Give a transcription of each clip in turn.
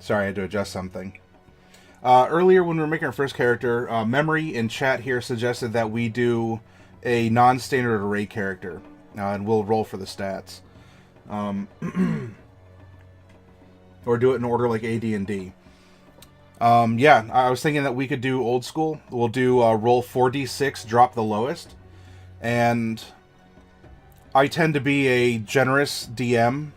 Sorry, I had to adjust something. Earlier, when we were making our first character, Memory in chat here suggested that we do a non-standard array character, and we'll roll for the stats. Or do it in order like AD&D. Yeah, I was thinking that we could do old school. We'll do roll 4d6, drop the lowest. And I tend to be a generous DM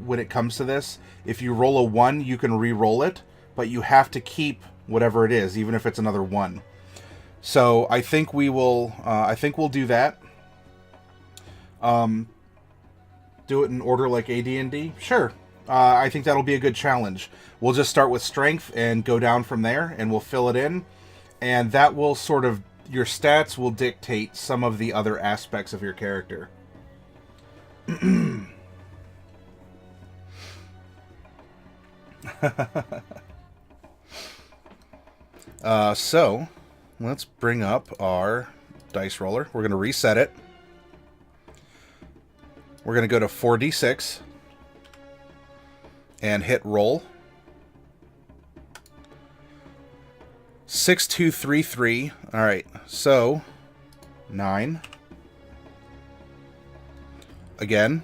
when it comes to this. If you roll a 1, you can re-roll it, but you have to keep whatever it is, even if it's another 1. So I think we will. I think we'll do that. Do it in order like AD&D. Sure. I think that'll be a good challenge. We'll just start with strength and go down from there, and we'll fill it in, and that will sort of, your stats will dictate some of the other aspects of your character. So let's bring up our dice roller. We're going to reset it. We're going to go to 4d6 and hit roll. 6233. All right, so 9. Again.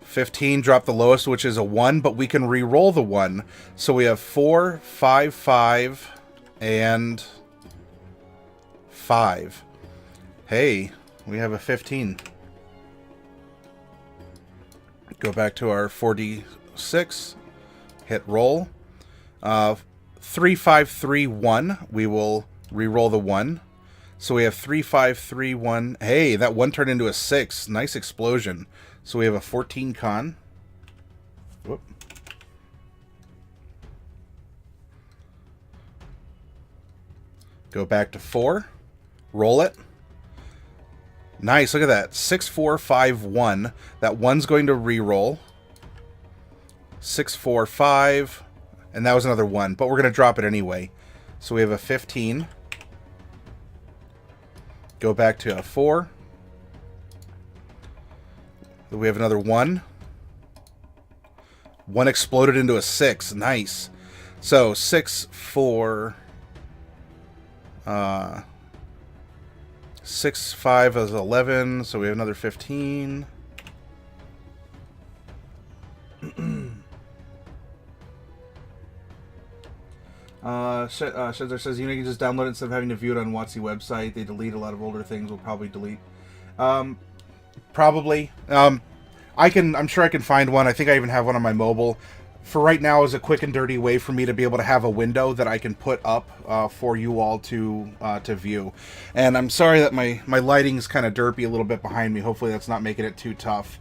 15, drop the lowest, which is a 1, but we can re-roll the 1. So we have 4, 5, 5, and 5. Hey, we have a 15. Go back to our 4d6, hit roll. 3, 5, 3, 1. We will re-roll the 1. So we have 3, 5, 3, 1. Hey, that 1 turned into a 6. Nice explosion. So we have a 14 con. Whoop. Go back to 4. Roll it. Nice, look at that. 6, 4, 5, 1. That 1's going to re-roll. 6, 4, 5. And that was another 1. But we're going to drop it anyway. So we have a 15. Go back to a 4. We have another 1. 1 exploded into a 6. Nice. So 6, 4... 6, 5 is 11, so we have another 15. Shedzer says, you know, you can just download it instead of having to view it on WotC website. They delete a lot of older things. We'll probably delete. Probably. I'm sure I can find one. I think I even have one on my mobile. For right now, is a quick and dirty way for me to be able to have a window that I can put up for you all to view. And I'm sorry that my lighting's kind of derpy a little bit behind me. Hopefully that's not making it too tough.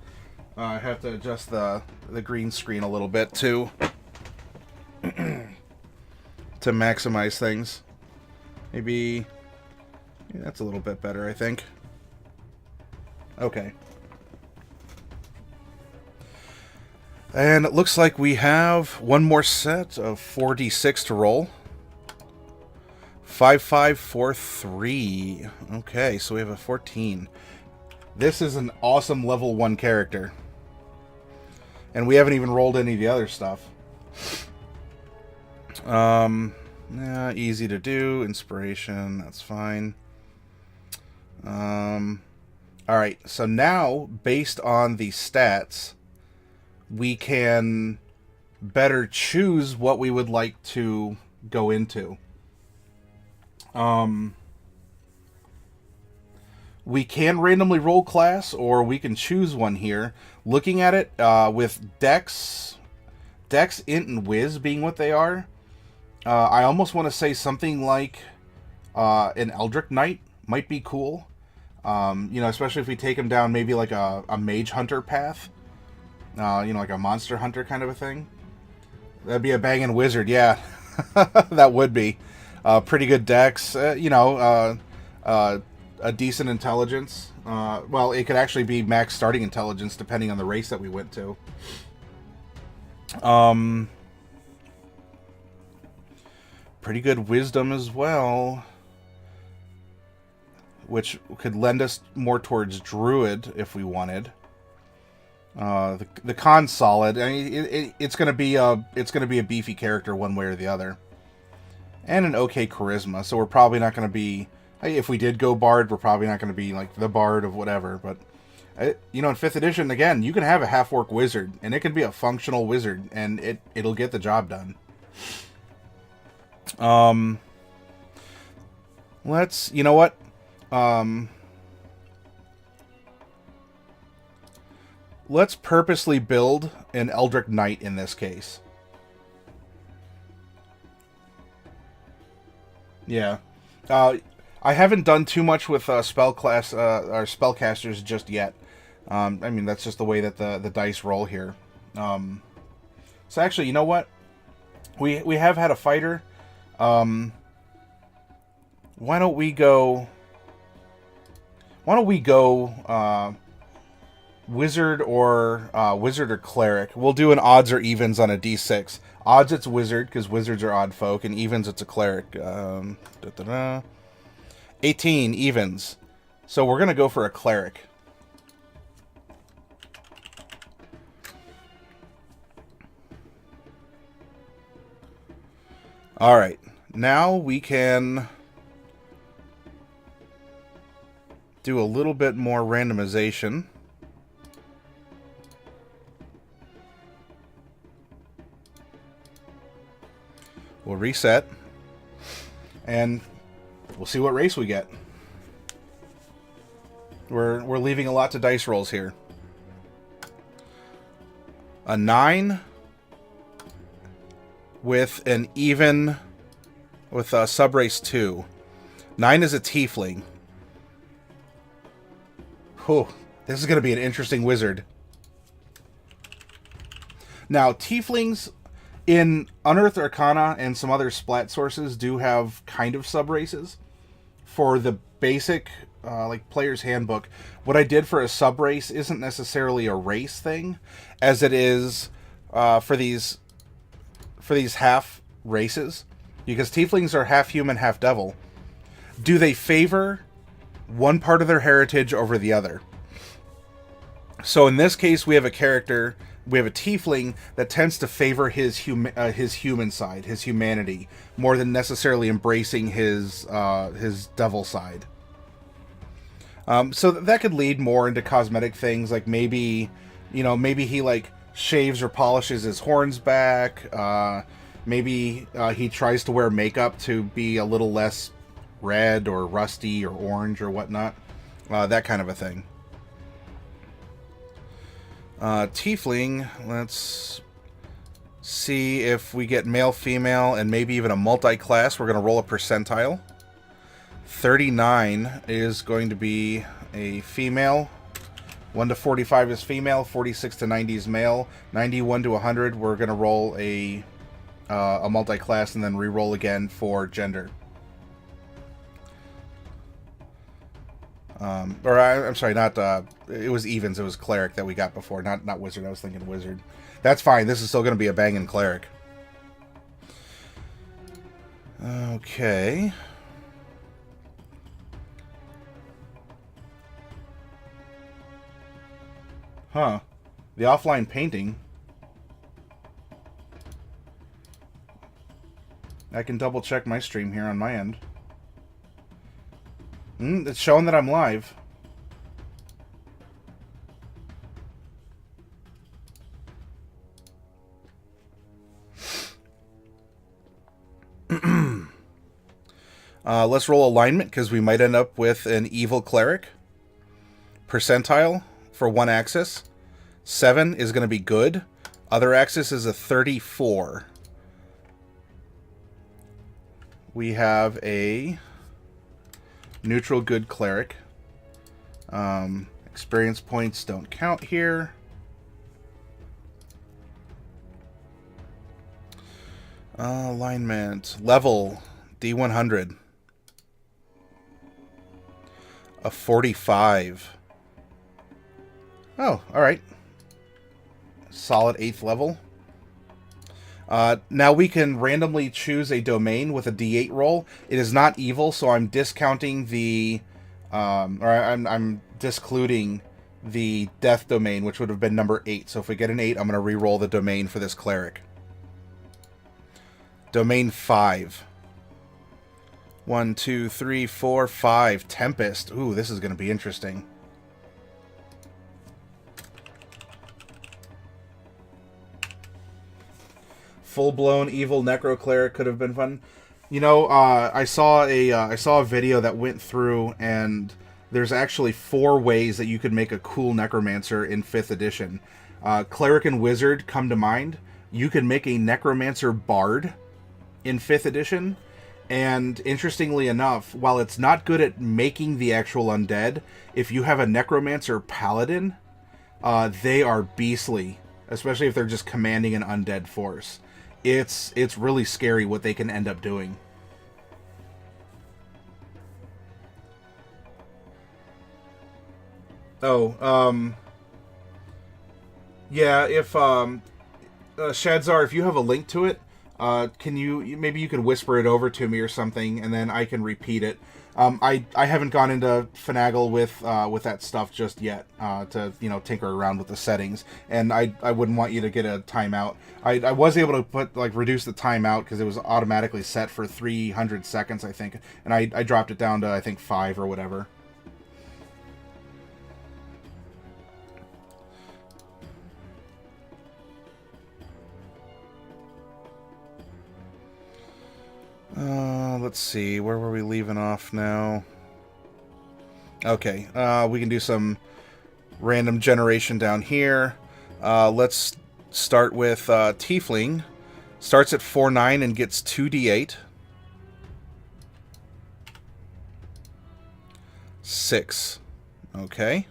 I have to adjust the green screen a little bit too to maximize things. Maybe that's a little bit better, I think. Okay. And it looks like we have one more set of 4d6 to roll. 5, 5, 4, 3. Okay, so we have a 14. This is an awesome level 1 character. And we haven't even rolled any of the other stuff. Yeah, easy to do. Inspiration, that's fine. Alright, so now, based on the stats, we can better choose what we would like to go into. We can randomly roll class, or we can choose one here. Looking at it, with Dex, Int, and Wiz being what they are, I almost want to say something like an Eldritch Knight might be cool. Especially if we take him down maybe like a Mage Hunter path. Like a monster hunter kind of a thing. That'd be a banging wizard, yeah. That would be. Pretty good dex, a decent intelligence. Well, it could actually be max starting intelligence depending on the race that we went to. Pretty good wisdom as well. Which could lend us more towards druid if we wanted. The con's solid. I mean, it's gonna be a beefy character one way or the other, and an okay charisma. So we're probably not gonna be, if we did go bard, we're probably not gonna be like the bard of whatever. But in 5th edition, again, you can have a half-orc wizard, and it can be a functional wizard, and it'll get the job done. You know what? Let's purposely build an Eldritch Knight in this case. Yeah. I haven't done too much with spell class or spellcasters just yet. I mean, that's just the way that the dice roll here. So actually, you know what? We have had a fighter. Why don't we go wizard or cleric? We'll do an odds or evens on a d6. Odds it's wizard because wizards are odd folk, and evens it's a cleric. 18 evens. So we're gonna go for a cleric. All right, now we can do a little bit more randomization. We'll reset, and we'll see what race we get. We're leaving a lot to dice rolls here. A 9 with an even with a subrace 2. 9 is a tiefling. Whew, this is going to be an interesting wizard. Now, tieflings in Unearthed Arcana and some other splat sources do have kind of subraces. For the basic like player's handbook, what I did for a subrace isn't necessarily a race thing, as it is for these half races, because tieflings are half human, half devil. Do they favor one part of their heritage over the other? So in this case, we have a tiefling that tends to favor his human side, his humanity, more than necessarily embracing his devil side. So that could lead more into cosmetic things, like maybe he like shaves or polishes his horns back. Maybe he tries to wear makeup to be a little less red or rusty or orange or whatnot. That kind of a thing. Tiefling, let's see if we get male, female, and maybe even a multi-class. We're going to roll a percentile. 39 is going to be a female. 1 to 45 is female. 46 to 90 is male. 91 to 100, we're going to roll a multi-class and then re-roll again for gender. I'm sorry, not it was evens. It was cleric that we got before, not wizard. I was thinking wizard. That's fine. This is still going to be a banging cleric. Okay. Huh. The offline painting. I can double check my stream here on my end. It's showing that I'm live. Let's roll alignment, because we might end up with an evil cleric. Percentile for one axis. 7 is going to be good. Other axis is a 34. We have a neutral good cleric. Experience points don't count here. Alignment. Level. D100. A 45. Oh, alright. Solid 8th level. Now we can randomly choose a domain with a D8 roll. It is not evil, so I'm discounting the... or I'm discluding the death domain, which would have been number 8. So if we get an 8, I'm going to re-roll the domain for this cleric. Domain 5. 1, 2, 3, 4, 5. Tempest. Ooh, this is going to be interesting. Full-blown evil necro cleric could have been fun. You know, I saw a video that went through, and there's actually 4 ways that you could make a cool necromancer in 5th edition. Cleric and wizard come to mind. You could make a necromancer bard in 5th edition. And interestingly enough, while it's not good at making the actual undead, if you have a necromancer paladin, they are beastly, especially if they're just commanding an undead force. It's really scary what they can end up doing. Oh, yeah, if, Shadzar, if you have a link to it, can you, maybe you could whisper it over to me or something, and then I can repeat it. I haven't gone into finagle with that stuff just yet, to, you know, tinker around with the settings, and I wouldn't want you to get a timeout. I was able to reduce the timeout because it was automatically set for 300 seconds, I think, and I dropped it down to, I think, 5 or whatever. Let's see, where were we leaving off now? Okay, we can do some random generation down here. Let's start with Tiefling. Starts at 4/9 and gets 2d8. 6. Okay.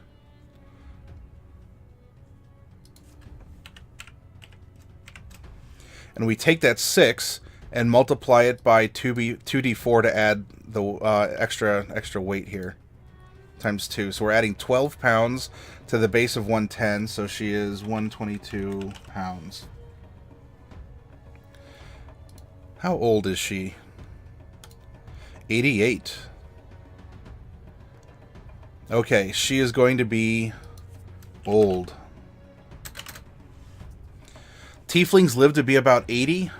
And we take that 6 and multiply it by 2d4 to add the extra weight here. Times 2. So we're adding 12 pounds to the base of 110, so she is 122 pounds. How old is she? 88. Okay, she is going to be old. Tieflings live to be about 80.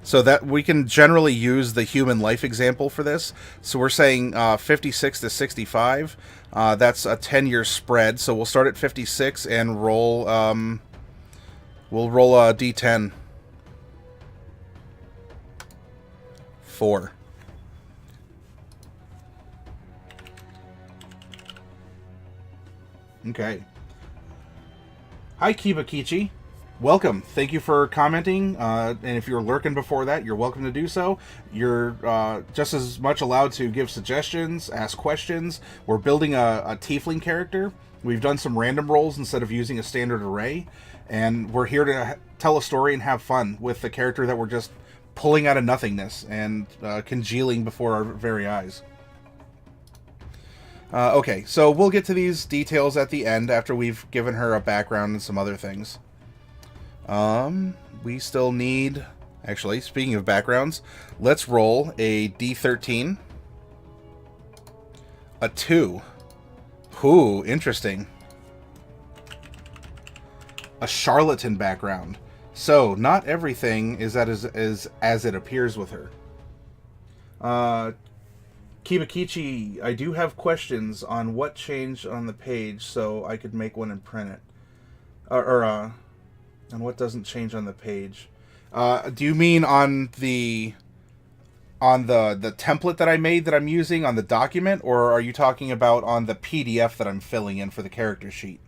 So that we can generally use the human life example for this. So we're saying 56 to 65. That's a 10-year spread. So we'll start at 56 and roll. We'll roll a d10. 4. Okay. Hi, Kibakichi. Welcome. Thank you for commenting, and if you're lurking before that, you're welcome to do so. You're just as much allowed to give suggestions, ask questions. We're building a Tiefling character. We've done some random rolls instead of using a standard array, and we're here to tell a story and have fun with the character that we're just pulling out of nothingness and congealing before our very eyes. Okay, so we'll get to these details at the end after we've given her a background and some other things. We still need... Actually, speaking of backgrounds, let's roll a d13. A 2. Ooh, interesting. A Charlatan background. So, not everything is as it appears with her. Kibakichi, I do have questions on what changed on the page, so I could make one and print it. And what doesn't change on the page. Do you mean on the template that I made that I'm using on the document, or are you talking about on the PDF that I'm filling in for the character sheet?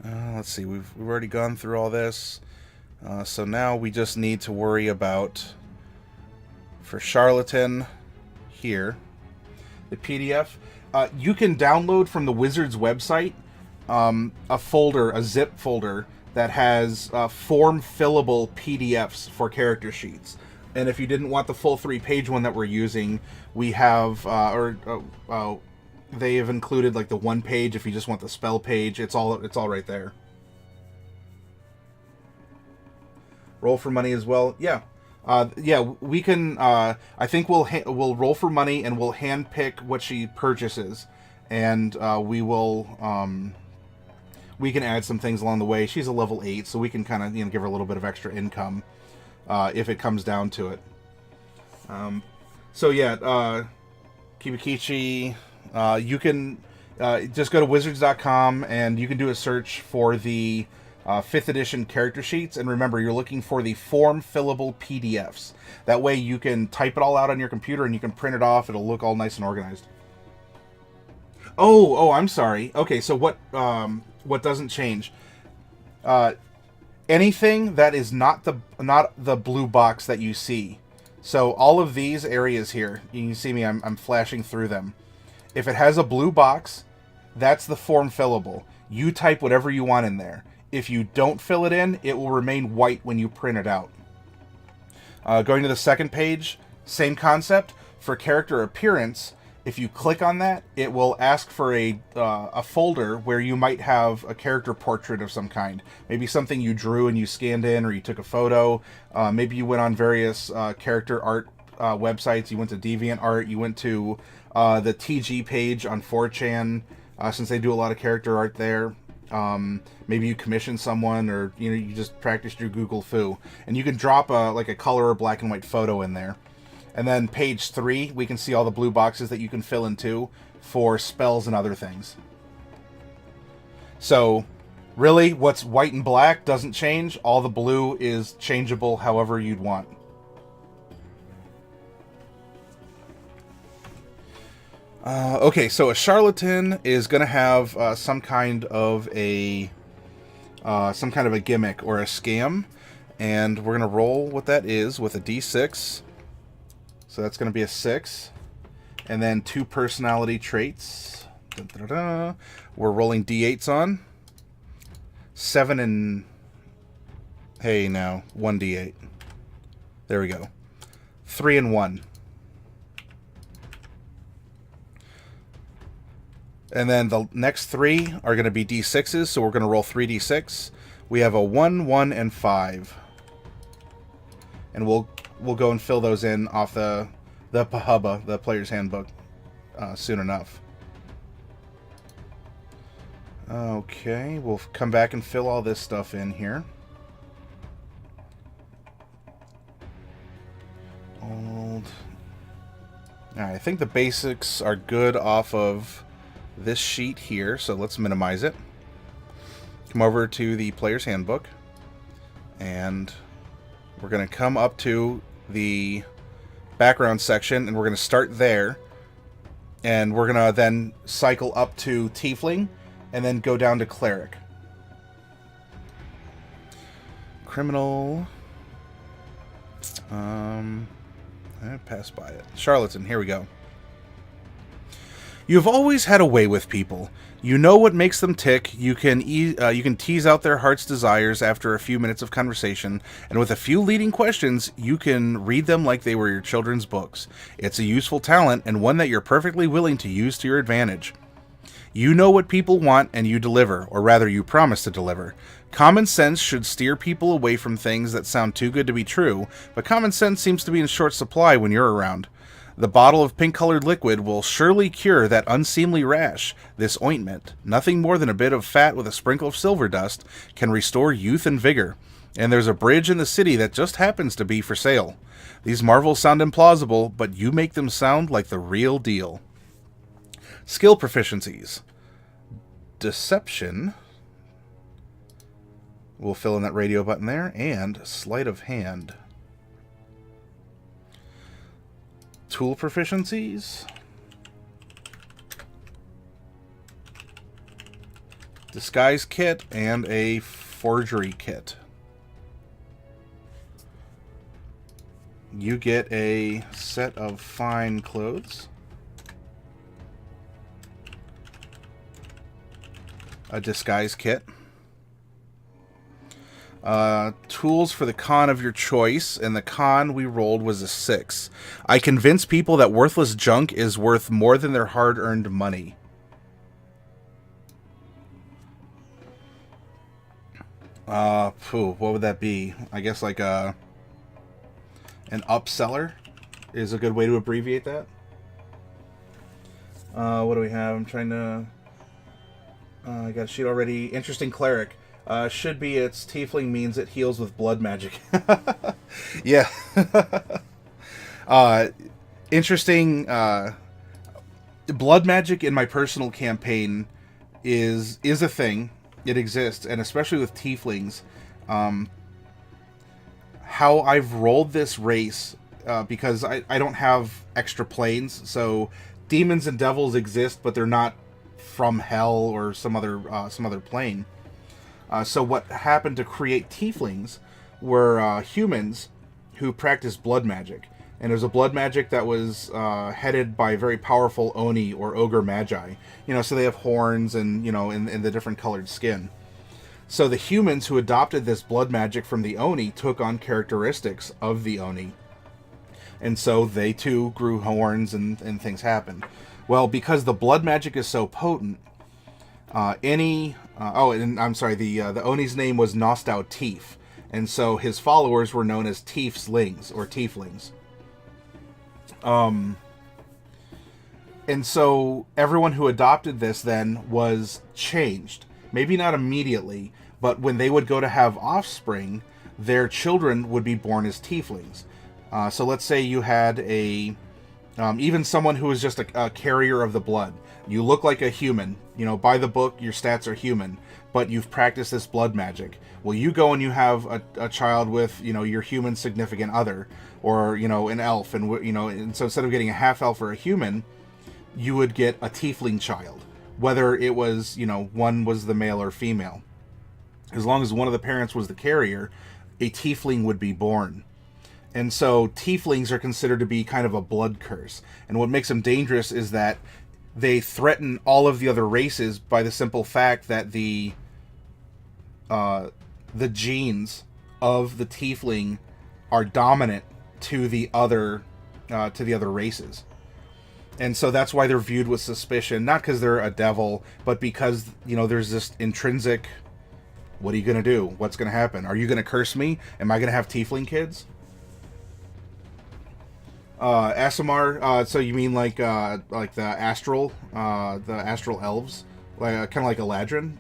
Let's see, we've already gone through all this. So now we just need to worry about, for Charlatan, here, the PDF. You can download from the Wizard's website a folder, a zip folder, that has form-fillable PDFs for character sheets. And if you didn't want the full 3-page one that we're using, we have, they have included like the 1 page if you just want the spell page. It's all right there. Roll for money as well. Yeah. Yeah, we can. I think we'll roll for money and we'll handpick what she purchases, and we can add some things along the way. She's a level 8, so we can kind of give her a little bit of extra income if it comes down to it. So yeah, Kibikichi, you can just go to wizards.com and you can do a search for the 5th edition character sheets, and remember, you're looking for the form fillable PDFs. That way you can type it all out on your computer and you can print it off. It'll look all nice and organized. Oh, I'm sorry. Okay, so what doesn't change? Anything that is not the blue box that you see. So all of these areas here, you can see me, I'm flashing through them. If it has a blue box, that's the form fillable. You type whatever you want in there. If you don't fill it in, it will remain white when you print it out. Going to the second page, same concept. For character appearance, if you click on that, it will ask for a folder where you might have a character portrait of some kind. Maybe something you drew and you scanned in, or you took a photo. Maybe you went on various character art websites. You went to DeviantArt. You went to the TG page on 4chan, since they do a lot of character art there. Maybe you commissioned someone, or you just practiced your Google Foo, and you can drop like a color or black and white photo in there. And then page 3, we can see all the blue boxes that you can fill in too for spells and other things. So really, what's white and black doesn't change. All the blue is changeable however you'd want. Okay, so a charlatan is going to have some kind of a gimmick or a scam, and we're going to roll what that is with a d6. So that's going to be a 6, and then 2 personality traits. Dun, dun, dun, dun. We're rolling d8s on 7 and 1 d8. There we go. 3 and 1. And then the next 3 are going to be d6s, so we're going to roll 3d6. We have a 1, 1, and 5. And we'll go and fill those in off the PHUBA, the Player's Handbook, soon enough. Okay, we'll come back and fill all this stuff in here. Alright, I think the basics are good off of this sheet here, so let's minimize it. Come over to the Player's Handbook, and we're going to come up to the background section, and we're going to start there, and we're going to then cycle up to Tiefling, and then go down to Cleric. Criminal. I passed by it. Charlatan, here we go. You've always had a way with people. You know what makes them tick. You can tease out their heart's desires after a few minutes of conversation, and with a few leading questions, you can read them like they were your children's books. It's a useful talent, and one that you're perfectly willing to use to your advantage. You know what people want, and you deliver, or rather you promise to deliver. Common sense should steer people away from things that sound too good to be true, but common sense seems to be in short supply when you're around. The bottle of pink-colored liquid will surely cure that unseemly rash. This ointment, nothing more than a bit of fat with a sprinkle of silver dust, can restore youth and vigor. And there's a bridge in the city that just happens to be for sale. These marvels sound implausible, but you make them sound like the real deal. Skill proficiencies. Deception. We'll fill in that radio button there. And sleight of hand. Tool proficiencies. Disguise kit and a forgery kit. You get a set of fine clothes. A disguise kit. Tools for the con of your choice, and the con we rolled was a 6. I convince people that worthless junk is worth more than their hard-earned money. What would that be? I guess like an upseller is a good way to abbreviate that. What do we have? I'm trying to... I got a sheet already. Interesting cleric. Should be its tiefling means it heals with blood magic. Yeah. Interesting. Blood magic in my personal campaign is a thing. It exists, and especially with tieflings. How I've rolled this race, because I don't have extra planes, so demons and devils exist, but they're not from hell or some other plane. So what happened to create tieflings were humans who practiced blood magic. And it was a blood magic that was headed by very powerful Oni or ogre magi. So they have horns and, in the different colored skin. So the humans who adopted this blood magic from the Oni took on characteristics of the Oni. And so they too grew horns and things happened. Well, because the blood magic is so potent, the Oni's name was Nostau Tief, and so his followers were known as Tieflings or Tieflings. And so everyone who adopted this then was changed. Maybe not immediately, but when they would go to have offspring, their children would be born as Tieflings. So let's say you had even someone who was just a carrier of the blood. You look like a human. By the book, your stats are human, but you've practiced this blood magic. Well, you go and you have a child with, your human significant other, or, an elf, and so instead of getting a half-elf or a human, you would get a tiefling child, whether it was, one was the male or female. As long as one of the parents was the carrier, a tiefling would be born. And so tieflings are considered to be kind of a blood curse. And what makes them dangerous is that they threaten all of the other races by the simple fact that the genes of the tiefling are dominant to the other races. And so that's why they're viewed with suspicion, not because they're a devil, but because, there's this intrinsic, what are you going to do? What's going to happen? Are you going to curse me? Am I going to have tiefling kids? Aasimar, so you mean like the astral elves, like kind of like Eladrin.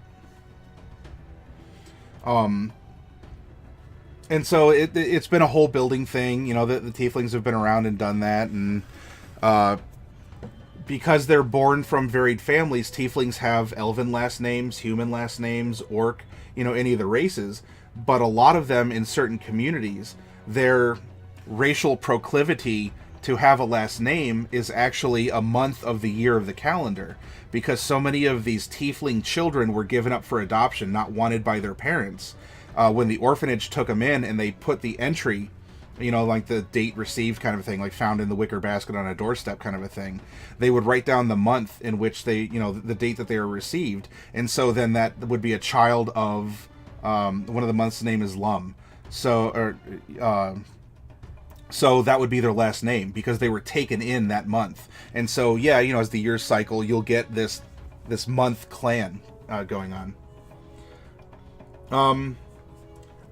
And so it's been a whole building thing. The tieflings have been around and done that, and because they're born from varied families, tieflings have elven last names, human last names, orc, any of the races. But a lot of them in certain communities, their racial proclivity to have a last name is actually a month of the year of the calendar, because so many of these tiefling children were given up for adoption, not wanted by their parents. When the orphanage took them in and they put the entry, like the date received kind of a thing, like found in the wicker basket on a doorstep kind of a thing, they would write down the month in which they, the date that they were received. And so then that would be a child of, one of the months' name is Lum. So that would be their last name because they were taken in that month. And so, yeah, as the years cycle, you'll get this month clan going on.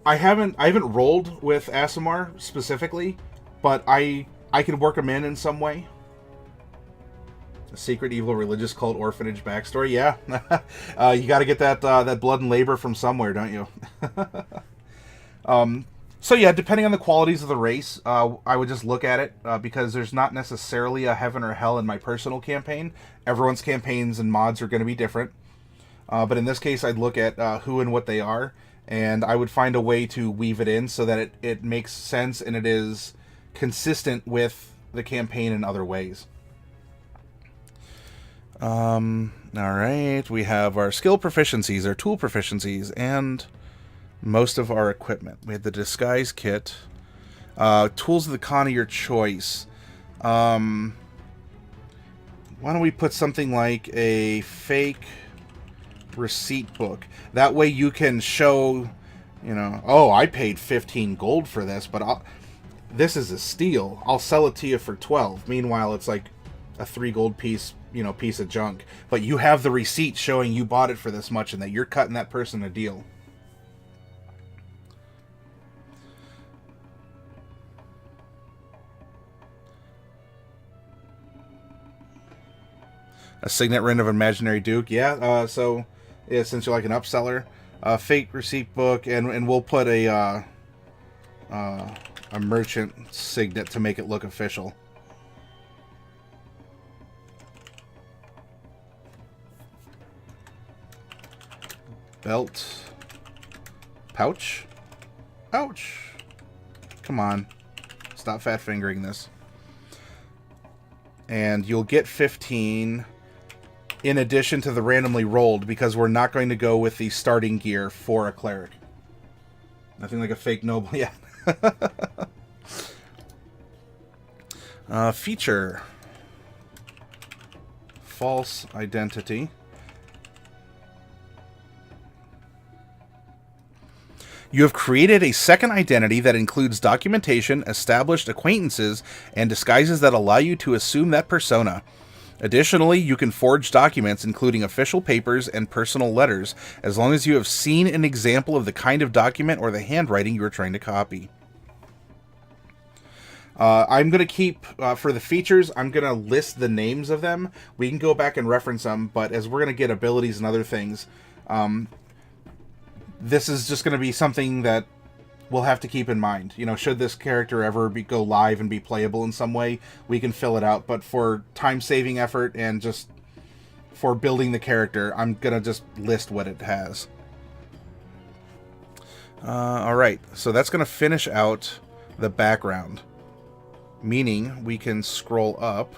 I haven't rolled with Aasimar specifically, but I could work him in some way. A secret evil religious cult orphanage backstory. Yeah, you got to get that blood and labor from somewhere, don't you? So yeah, depending on the qualities of the race, I would just look at it, because there's not necessarily a heaven or hell in my personal campaign. Everyone's campaigns and mods are going to be different. But in this case, I'd look at who and what they are, and I would find a way to weave it in so that it makes sense and it is consistent with the campaign in other ways. Alright, we have our skill proficiencies, our tool proficiencies, and most of our equipment. We have the disguise kit, tools of the con of your choice. Why don't we put something like a fake receipt book? That way you can show, oh, I paid 15 gold for this, but this is a steal. I'll sell it to you for 12. Meanwhile, it's like a 3 gold piece, piece of junk. But you have the receipt showing you bought it for this much and that you're cutting that person a deal. A signet ring of imaginary duke. Yeah. So yeah, since you're like an upseller, fake receipt book, and we'll put a merchant signet to make it look official. Belt. Pouch? Ouch. Come on. Stop fat fingering this. And you'll get 15 in addition to the randomly rolled, because we're not going to go with the starting gear for a cleric. Nothing like a fake noble. Yeah. Feature. False identity. You have created a second identity that includes documentation, established acquaintances, and disguises that allow you to assume that persona. Additionally, you can forge documents, including official papers and personal letters, as long as you have seen an example of the kind of document or the handwriting you are trying to copy. I'm going to keep, for the features, I'm going to list the names of them. We can go back and reference them, but as we're going to get abilities and other things, this is just going to be something that we'll have to keep in mind. You know, should this character ever go live and be playable in some way, we can fill it out. But for time-saving effort and just for building the character, I'm going to just list what it has. Alright, so that's going to finish out the background. Meaning we can scroll up.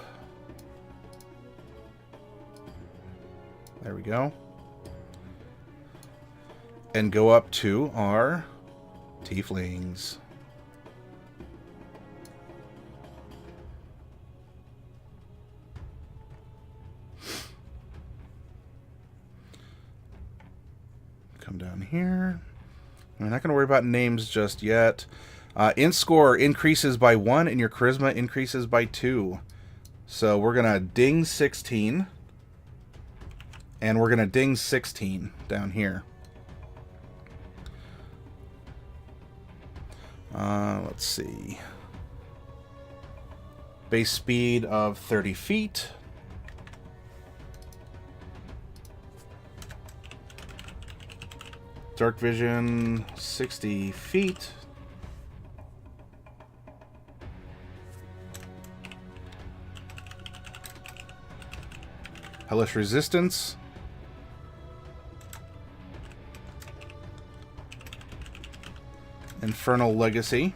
There we go. And go up to our tieflings. Come down here. We're not going to worry about names just yet. Int score increases by 1 and your charisma increases by 2. So we're going to ding 16. And we're going to ding 16 down here. Let's see. Base speed of 30 feet. Dark vision, 60 feet. Hellish resistance. Infernal Legacy.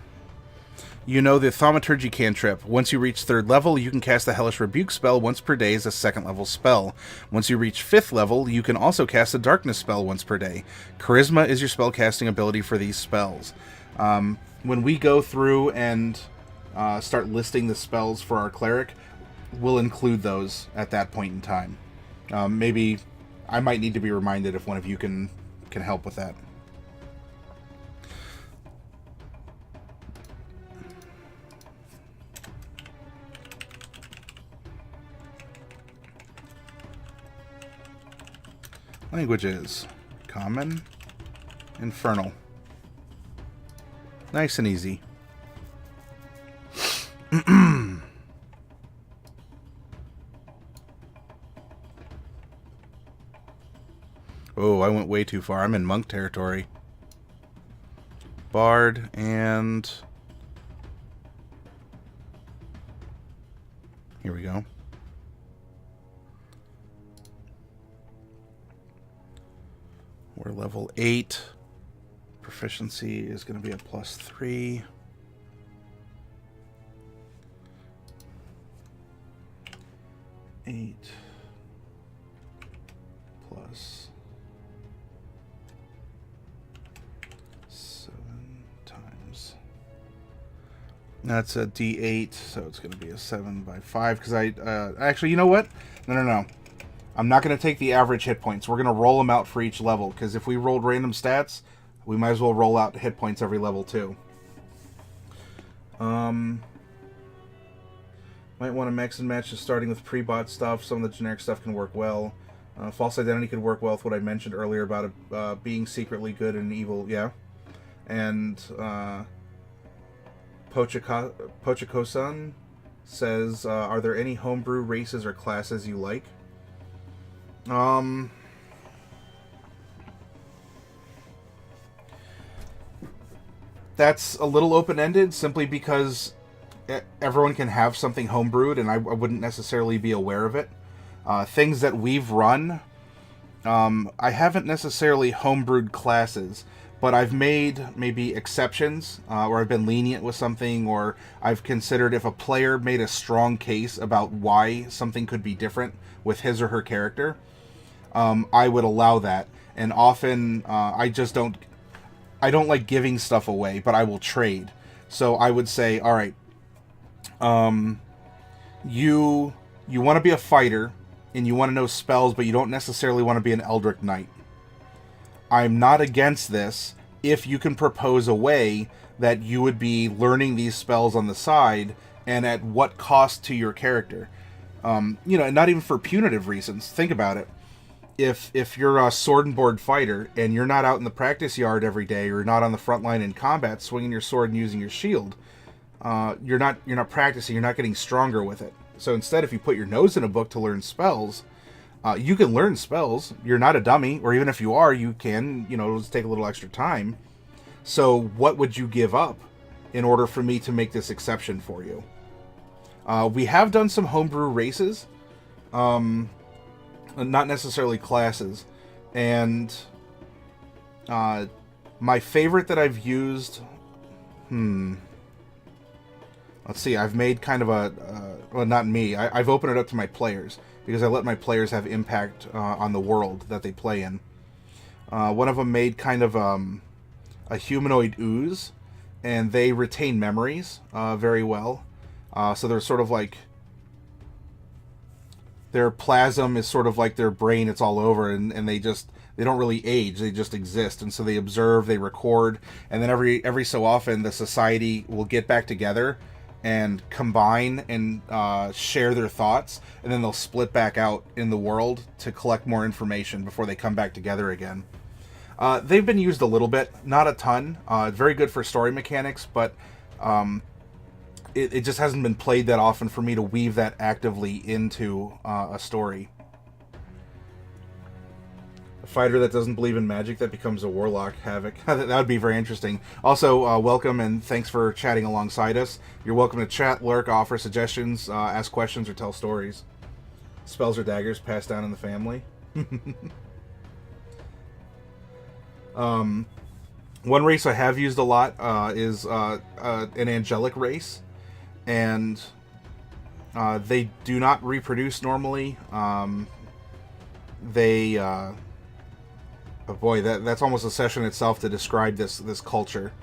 You know the Thaumaturgy cantrip. Once you reach 3rd level, you can cast the Hellish Rebuke spell once per day as a 2nd level spell. Once you reach 5th level, you can also cast a Darkness spell once per day. Charisma is your spell casting ability for these spells. When we go through and start listing the spells for our cleric, we'll include those at that point in time. Maybe I might need to be reminded if one of you can help with that. Languages. Common. Infernal. Nice and easy. Oh, I went way too far. I'm in monk territory. Bard and... Here we go. We're level 8. Proficiency is going to be a +3. +8 +7 times. That's a D8, so it's going to be a 7 by 5. Because actually, you know what? No. I'm not going to take the average hit points. We're going to roll them out for each level, because if we rolled random stats, we might as well roll out hit points every level too. Might want to mix and match just starting with pre-bought stuff. Some of the generic stuff can work well. False identity could work well with what I mentioned earlier about being secretly good and evil. Yeah. And Pochiko-san says, are there any homebrew races or classes you like? Um, that's a little open-ended, simply because everyone can have something homebrewed, and I wouldn't necessarily be aware of it. Things that we've run, I haven't necessarily homebrewed classes, but I've made maybe exceptions, or I've been lenient with something, or I've considered if a player made a strong case about why something could be different with his or her character, I would allow that. And often, I don't like giving stuff away, but I will trade. So I would say, all right, um, you want to be a fighter, and you want to know spells, but you don't necessarily want to be an Eldritch Knight. I'm not against this if you can propose a way that you would be learning these spells on the side, and at what cost to your character. And not even for punitive reasons. Think about it. If you're a sword and board fighter and you're not out in the practice yard every day, or not on the front line in combat swinging your sword and using your shield, you're not practicing. You're not getting stronger with it. So instead, if you put your nose in a book to learn spells, you can learn spells. You're not a dummy, or even if you are, you can, just take a little extra time. So what would you give up in order for me to make this exception for you? We have done some homebrew races, not necessarily classes, and my favorite that I've used, let's see, I've made kind of well, not me, I've opened it up to my players, because I let my players have impact on the world that they play in. One of them made kind of a humanoid ooze, and they retain memories very well. So they're sort of like, their plasm is sort of like their brain, it's all over, and they don't really age, they just exist. And so they observe, they record, and then every so often the society will get back together and combine and share their thoughts, and then they'll split back out in the world to collect more information before they come back together again. They've been used a little bit, not a ton. Very good for story mechanics, but it just hasn't been played that often for me to weave that actively into a story. A fighter that doesn't believe in magic that becomes a warlock. Havoc. That would be very interesting. Also, welcome and thanks for chatting alongside us. You're welcome to chat, lurk, offer suggestions, ask questions, or tell stories. Spells or daggers passed down in the family. One race I have used a lot is an angelic race, and they do not reproduce normally. Oh boy, that's almost a session itself to describe this culture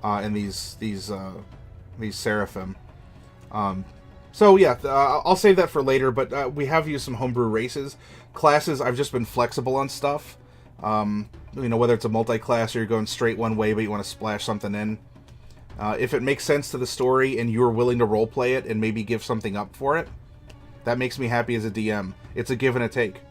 and these seraphim. So yeah, I'll save that for later. But we have used some homebrew races, classes. I've just been flexible on stuff. Whether it's a multi-class or you're going straight one way, but you want to splash something in. If it makes sense to the story and you're willing to roleplay it and maybe give something up for it, that makes me happy as a DM. It's a give and a take.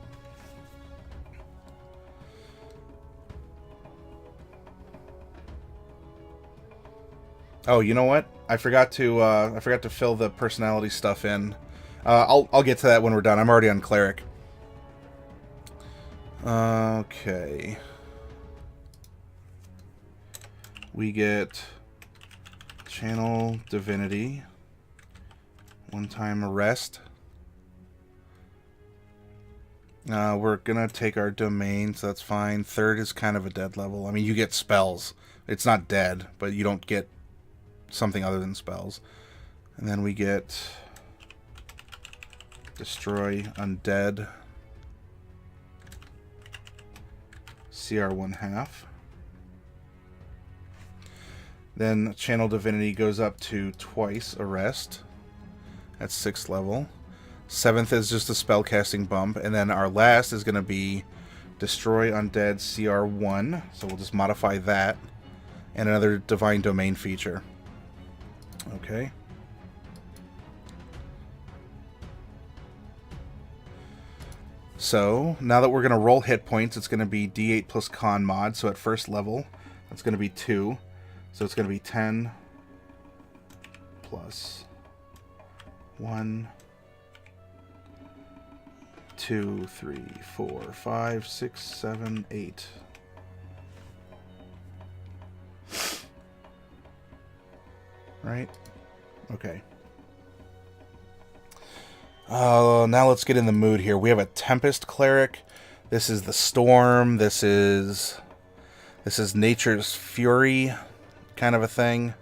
Oh, you know what? I forgot to fill the personality stuff in. I'll get to that when we're done. I'm already on cleric. Okay. We get channel divinity, one-time arrest. We're gonna take our domain, so that's fine. Third is kind of a dead level. I mean, you get spells. It's not dead, but you don't get something other than spells. And then we get destroy undead, CR 1/2. Then channel divinity goes up to twice arrest. That's 6th level. 7th is just a spellcasting bump, and then our last is going to be destroy undead CR 1. So we'll just modify that, and another divine domain feature. Okay. So now that we're going to roll hit points, it's going to be D8 plus con mod. So at first level, that's going to be 2. So it's going to be 10 plus 1 2, 3, 4, 5, 6, 7, 8. Right? Okay. Now let's get in the mood here. We have a Tempest Cleric. This is the Storm. This is Nature's Fury kind of a thing.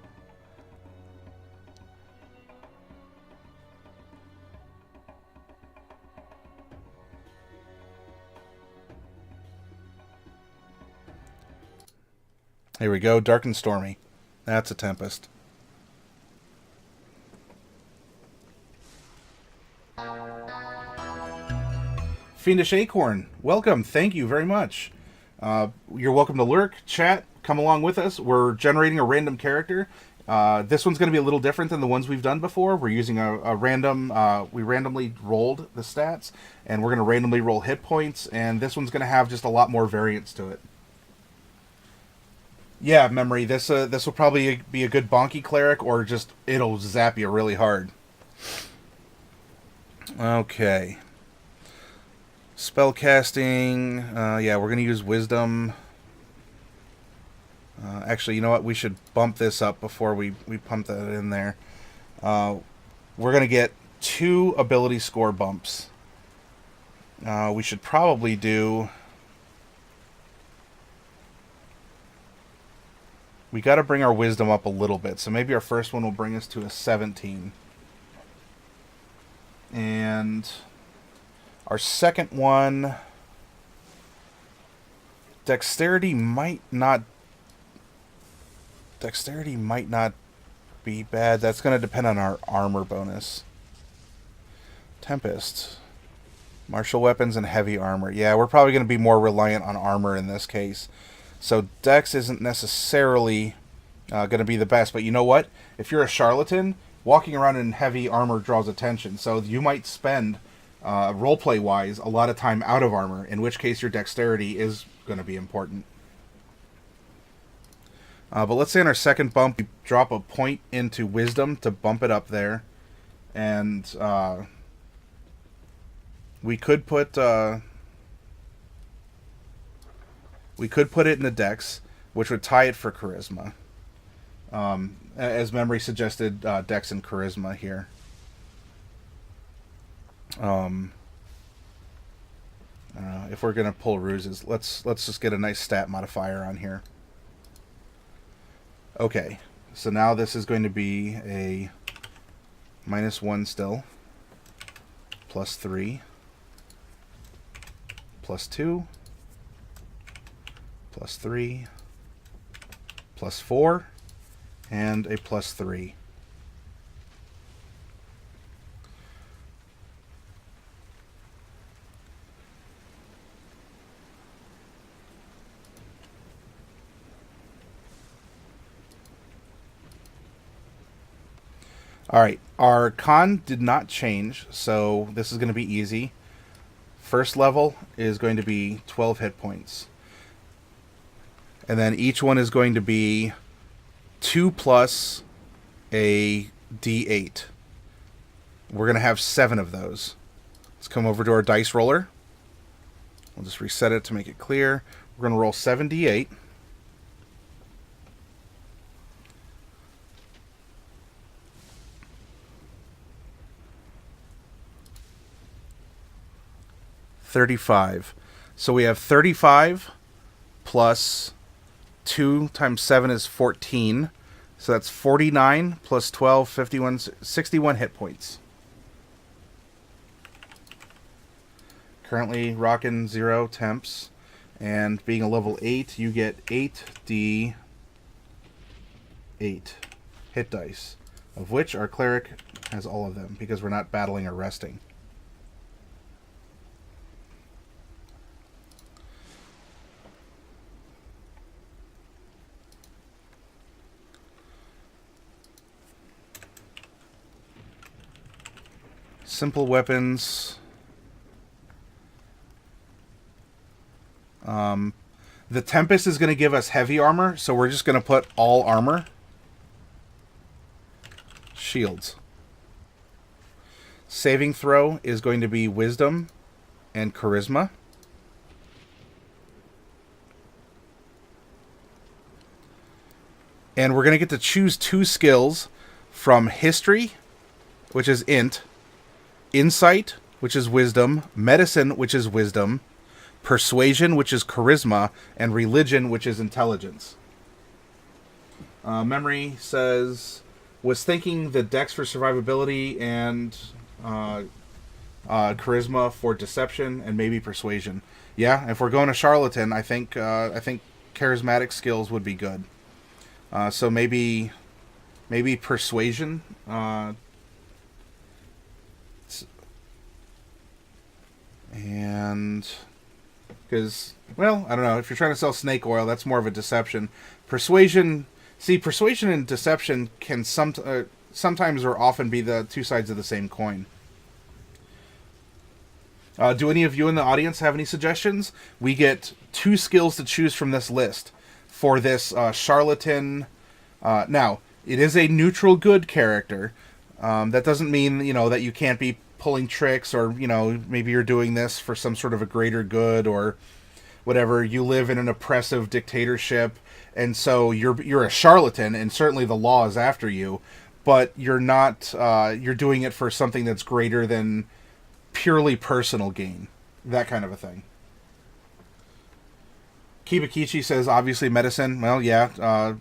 Here we go. Dark and Stormy. That's a Tempest. Fiendish Acorn, welcome. Thank you very much. You're welcome to lurk, chat, come along with us. We're generating a random character. This one's going to be a little different than the ones we've done before. We're using a random, we randomly rolled the stats, and we're going to randomly roll hit points, and this one's going to have just a lot more variance to it. Yeah, Memory, this will probably be a good bonky cleric, or just, it'll zap you really hard. Okay. Spellcasting, yeah, we're going to use Wisdom. Actually, you know what? We should bump this up before we pump that in there. We're going to get 2 ability score bumps. We should probably do... We got to bring our Wisdom up a little bit, so maybe our first one will bring us to a 17. And... our second one, Dexterity might not be bad. That's going to depend on our armor bonus. Tempest, martial weapons and heavy armor. Yeah, we're probably going to be more reliant on armor in this case. So Dex isn't necessarily going to be the best. But you know what? If you're a Charlatan, walking around in heavy armor draws attention. So you might spend... roleplay-wise, a lot of time out of armor, in which case your dexterity is going to be important. But let's say on our second bump, we drop a point into Wisdom to bump it up there. And we could put it in the Dex, which would tie it for Charisma. As Memory suggested, Dex and Charisma here. If we're gonna pull ruses, let's just get a nice stat modifier on here. Okay, so now this is going to be a -1 still, +3, +2, +3, +4, and a +3. Alright, our con did not change, so this is going to be easy. First level is going to be 12 hit points. And then each one is going to be 2 plus a d8. We're going to have 7 of those. Let's come over to our dice roller. We'll just reset it to make it clear. We're going to roll 7d8. $35. So we have 35 plus 2 times 7 is 14. So that's 49 plus 12, 51, 61 hit points. Currently rocking 0 temps. And being a level 8, you get 8d8 hit dice, of which our cleric has all of them because we're not battling or resting. Simple weapons. The Tempest is going to give us heavy armor, so we're just going to put all armor. Shields. Saving throw is going to be Wisdom. and charisma. And we're going to get to choose 2 skills from history, which is int, insight, which is wisdom, medicine, which is wisdom, persuasion, which is charisma, and religion, which is intelligence. Memory says, was thinking the dex for survivability and charisma for deception and maybe persuasion. Yeah, if we're going to Charlatan, I think charismatic skills would be good. So maybe persuasion. And because, well, I don't know. If you're trying to sell snake oil, that's more of a deception. Persuasion. See, persuasion and deception can sometimes or often be the 2 sides of the same coin. Do any of you in the audience have any suggestions? We get 2 skills to choose from this list for this Charlatan. Now, it is a neutral good character. That doesn't mean, that you can't be pulling tricks or, maybe you're doing this for some sort of a greater good or whatever. You live in an oppressive dictatorship, and so you're a charlatan, and certainly the law is after you, but you're not. You're doing it for something that's greater than purely personal gain, that kind of a thing. Kibakichi says, obviously medicine. Well, yeah,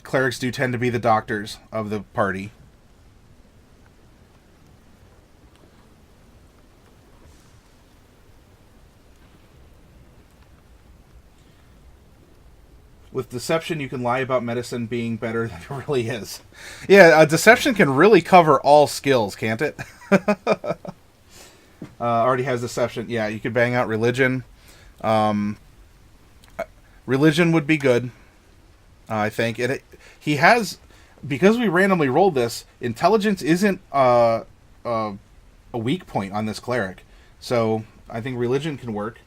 clerics do tend to be the doctors of the party. With deception, you can lie about medicine being better than it really is. Yeah, deception can really cover all skills, can't it? Already has deception. Yeah, you could bang out religion. Religion would be good, I think. He has, because we randomly rolled this, intelligence isn't a weak point on this cleric. So I think religion can work.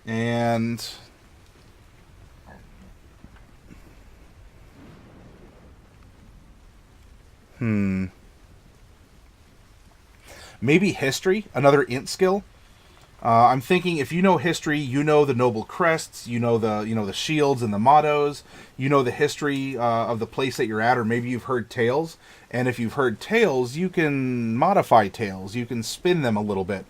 And maybe history, another int skill. I'm thinking if you know history, you know the noble crests, you know the shields and the mottos, you know the history of the place that you're at, or maybe you've heard tales. And if you've heard tales, you can modify tales. You can spin them a little bit.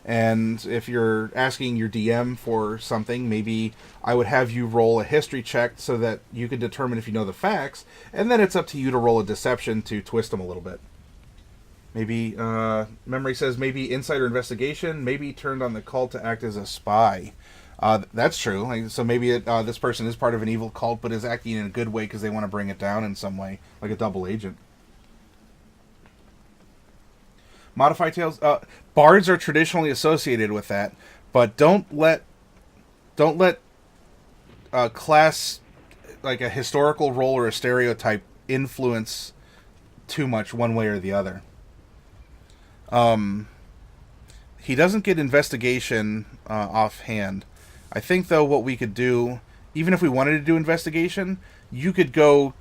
And if you're asking your DM for something, maybe I would have you roll a history check so that you can determine if you know the facts, and then it's up to you to roll a deception to twist them a little bit. Maybe, memory says maybe insight or investigation, maybe turned on the cult to act as a spy. That's true. So maybe this person is part of an evil cult, but is acting in a good way because they want to bring it down in some way, like a double agent. Modify tales. Bards are traditionally associated with that, but don't let class, like a historical role or a stereotype, influence too much one way or the other. He doesn't get investigation offhand. I think, though, what we could do, even if we wanted to do investigation, you could go,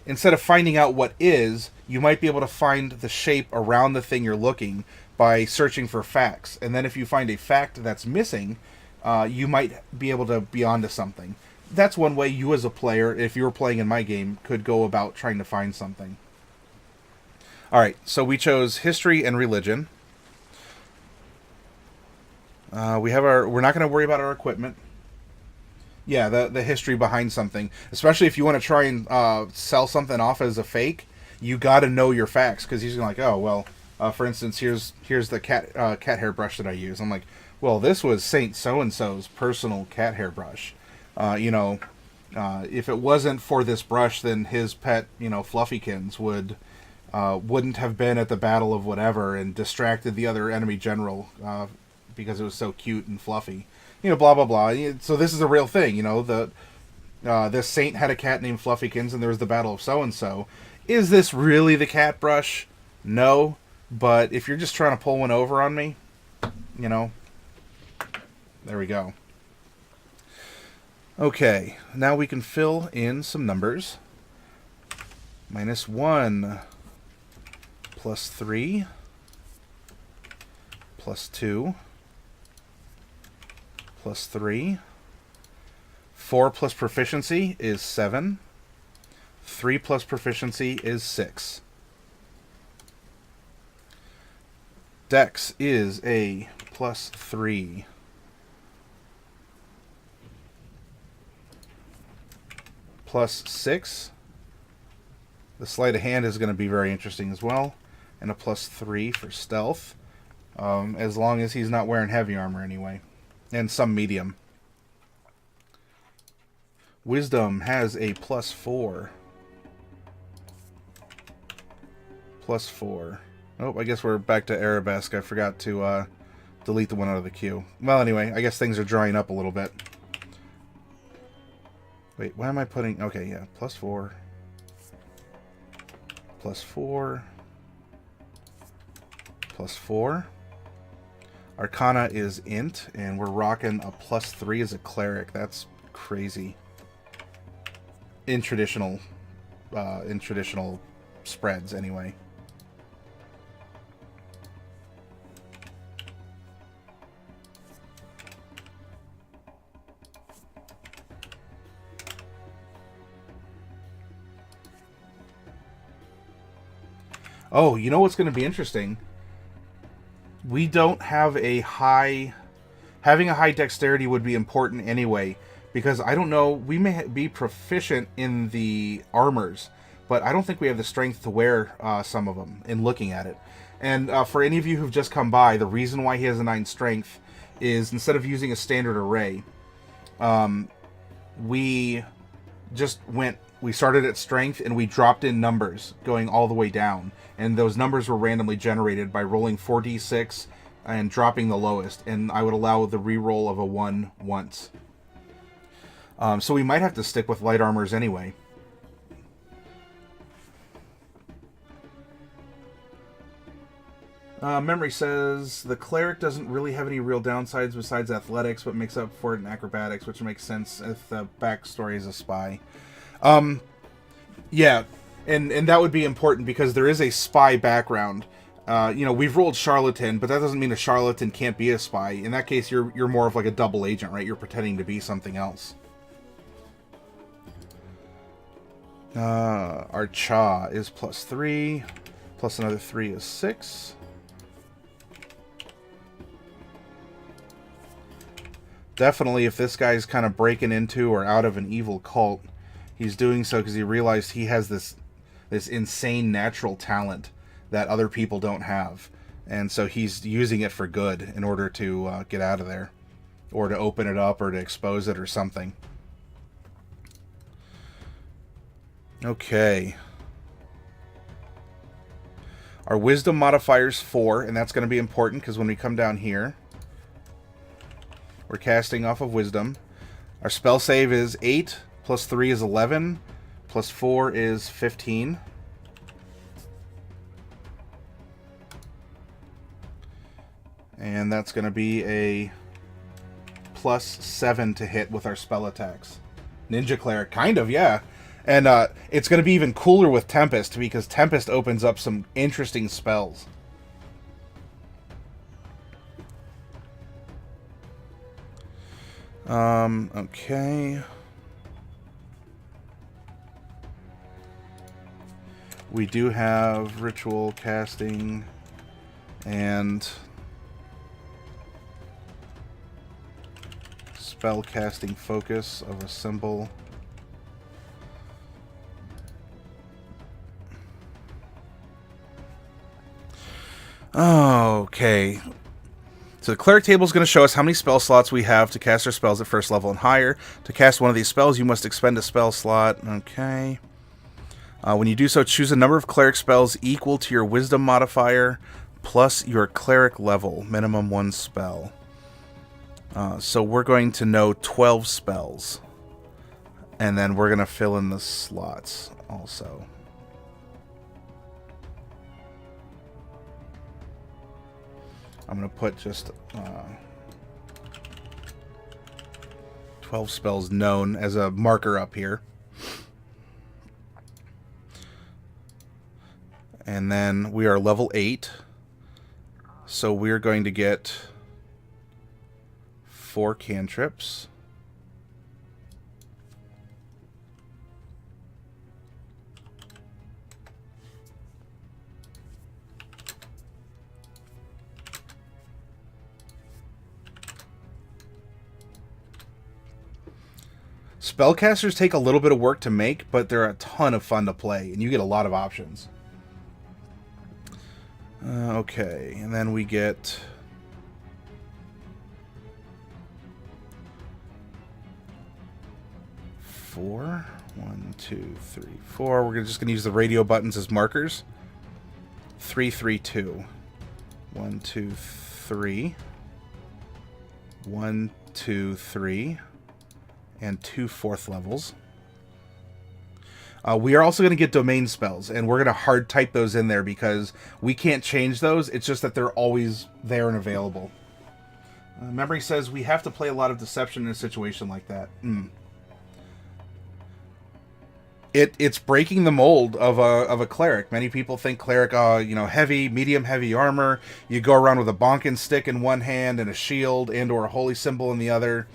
instead of finding out what is, you might be able to find the shape around the thing you're looking by searching for facts. And then if you find a fact that's missing, you might be able to be onto something. That's one way you as a player, if you were playing in my game, could go about trying to find something. Alright, so we chose history and religion. We're not going to worry about our equipment. Yeah, the history behind something. Especially if you want to try and sell something off as a fake, you got to know your facts, because he's like, oh, well, for instance, here's the cat hair brush that I use. I'm like, well, this was Saint So-and-so's personal cat hair brush. If it wasn't for this brush, then his pet, Fluffykins wouldn't have been at the battle of whatever and distracted the other enemy general because it was so cute and fluffy. Blah, blah, blah. So this is a real thing, this saint had a cat named Fluffykins, and there was the battle of so-and-so. Is this really the cat brush? No. But if you're just trying to pull one over on me, there we go. Okay, now we can fill in some numbers. -1, +3, +2, plus 3. 4 plus proficiency is 7. 3 plus proficiency is 6. Dex is a plus 3. Plus 6. The sleight of hand is going to be very interesting as well. And a plus 3 for stealth. As long as he's not wearing heavy armor anyway. And some medium. Wisdom has a plus 4. Plus 4. Oh, I guess we're back to Arabesque. I forgot to delete the one out of the queue. Well, anyway, I guess things are drying up a little bit. Wait, why am I putting... Okay, yeah, plus 4. Plus 4. Plus 4. Arcana is int, and we're rocking a plus 3 as a cleric. That's crazy. In traditional spreads, anyway. Oh, you know what's going to be interesting? We don't have a high... Having a high dexterity would be important anyway, because I don't know, we may be proficient in the armors, but I don't think we have the strength to wear some of them in looking at it. And for any of you who've just come by, the reason why he has a 9 strength is instead of using a standard array, we started at strength and we dropped in numbers going all the way down. And those numbers were randomly generated by rolling 4d6 and dropping the lowest. And I would allow the reroll of a 1 once. So we might have to stick with light armors anyway. Memory says, the cleric doesn't really have any real downsides besides athletics, but makes up for it in acrobatics, which makes sense if the backstory is a spy. Yeah, and that would be important because there is a spy background. We've rolled Charlatan, but that doesn't mean a Charlatan can't be a spy. In that case, you're more of like a double agent, right? You're pretending to be something else. Our Cha is plus 3, plus another 3 is 6. Definitely, if this guy's kind of breaking into or out of an evil cult, he's doing so because he realized he has this insane natural talent that other people don't have. And so he's using it for good in order to get out of there. Or to open it up or to expose it or something. Okay. Our wisdom modifier is 4, and that's going to be important because when we come down here, we're casting off of wisdom. Our spell save is 8, plus 3 is 11, plus 4 is 15. And that's going to be a plus 7 to hit with our spell attacks. Ninja Cleric, kind of, yeah. And it's going to be even cooler with Tempest, because Tempest opens up some interesting spells. Okay. We do have ritual casting and spell casting focus of a symbol. Okay. So the cleric table is going to show us how many spell slots we have to cast our spells at first level and higher. To cast one of these spells, you must expend a spell slot. Okay. When you do so, choose a number of cleric spells equal to your wisdom modifier plus your cleric level, minimum 1 spell. So we're going to know 12 spells. And then we're going to fill in the slots also. I'm going to put just 12 spells known as a marker up here. And then we are level 8. So we're going to get 4 cantrips. Spellcasters take a little bit of work to make, but they're a ton of fun to play, and you get a lot of options. Okay, and then we get... 4. 1, 2, 3, 4. We're just going to use the radio buttons as markers. 3, 3, 2. 1, 2, 3. 1, 2, 3. And 2 4th levels. We are also going to get domain spells, and we're going to hard type those in there because we can't change those. It's just that they're always there and available. Memory says we have to play a lot of deception in a situation like that. It's breaking the mold of a cleric. Many people think cleric, heavy, medium, heavy armor. You go around with a bonking stick in one hand and a shield and or a holy symbol in the other.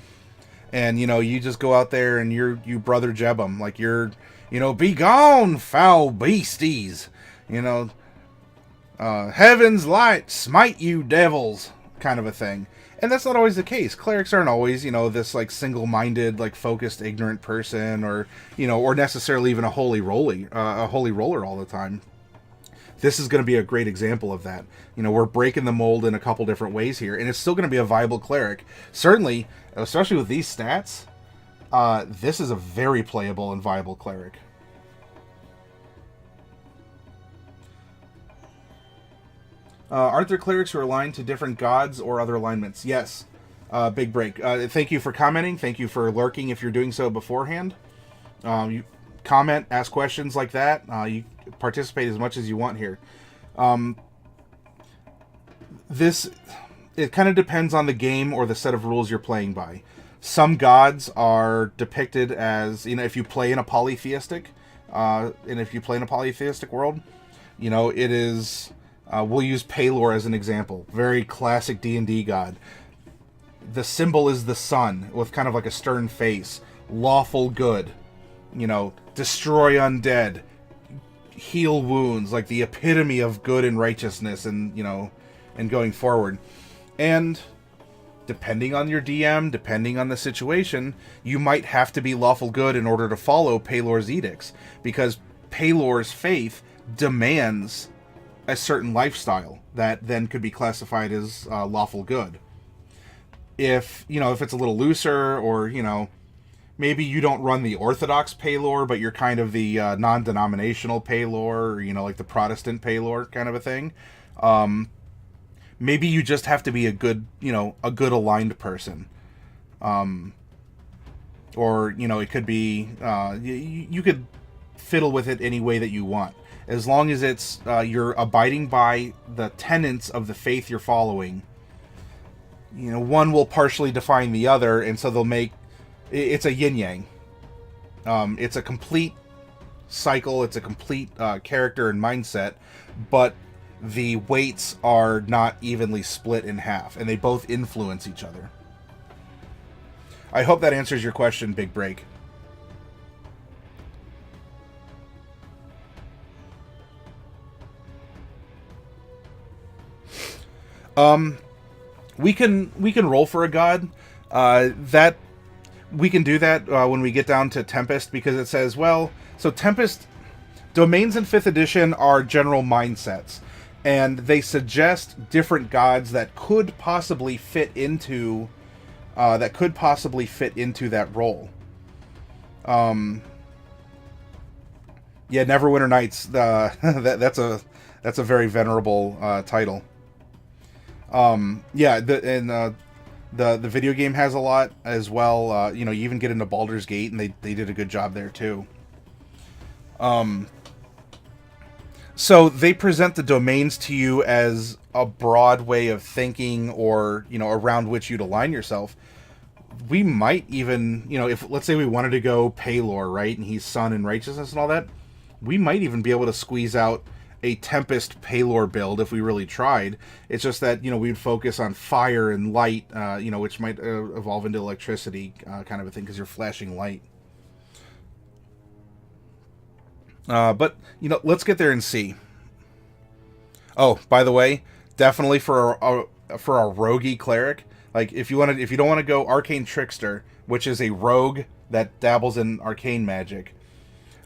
And, you just go out there and you brother jeb them. Like you're, be gone, foul beasties. Heaven's light, smite you devils, kind of a thing. And that's not always the case. Clerics aren't always, this like single-minded, like focused, ignorant person, or or necessarily even a holy roller all the time. This is going to be a great example of that. We're breaking the mold in a couple different ways here, and it's still going to be a viable cleric. Certainly, especially with these stats, this is a very playable and viable cleric. Aren't there clerics who are aligned to different gods or other alignments? Yes. Big break. Thank you for commenting. Thank you for lurking if you're doing so beforehand. You comment, ask questions like that. You participate as much as you want here. It kind of depends on the game or the set of rules you're playing by. Some gods are depicted as, if you play in a polytheistic, world, it is... we'll use Pelor as an example. Very classic D&D god. The symbol is the sun with kind of like a stern face. Lawful good. Destroy undead. Heal wounds. Like the epitome of good and righteousness and, and going forward. And depending on your DM, depending on the situation, you might have to be lawful good in order to follow Pelor's edicts. Because Pelor's faith demands a certain lifestyle that then could be classified as lawful good. If it's a little looser, or maybe you don't run the Orthodox Pelor, but you're kind of the non-denominational Pelor, or like the Protestant Pelor kind of a thing. Maybe you just have to be a good aligned person. Or it could be you could fiddle with it any way that you want. As long as it's you're abiding by the tenets of the faith you're following, one will partially define the other, and so they'll make it's a yin-yang. It's a complete cycle, it's a complete character and mindset, but the weights are not evenly split in half, and they both influence each other. I hope that answers your question, Big Break. We can roll for a god. That we can do that when we get down to Tempest, because it says, so Tempest domains in 5th edition are general mindsets, and they suggest different gods that could possibly fit into that role. Neverwinter Nights. That's a very venerable title. The video game has a lot as well. You even get into Baldur's Gate, and they did a good job there too. So they present the domains to you as a broad way of thinking, or around which you'd align yourself. We might even, if let's say we wanted to go Pelor, right, and he's sun and righteousness and all that, we might even be able to squeeze out a Tempest Paylor build if we really tried. It's just that, we'd focus on fire and light, which might evolve into electricity kind of a thing because you're flashing light. But, let's get there and see. Oh, by the way, definitely for a roguey cleric, like if you don't want to go arcane trickster, which is a rogue that dabbles in arcane magic,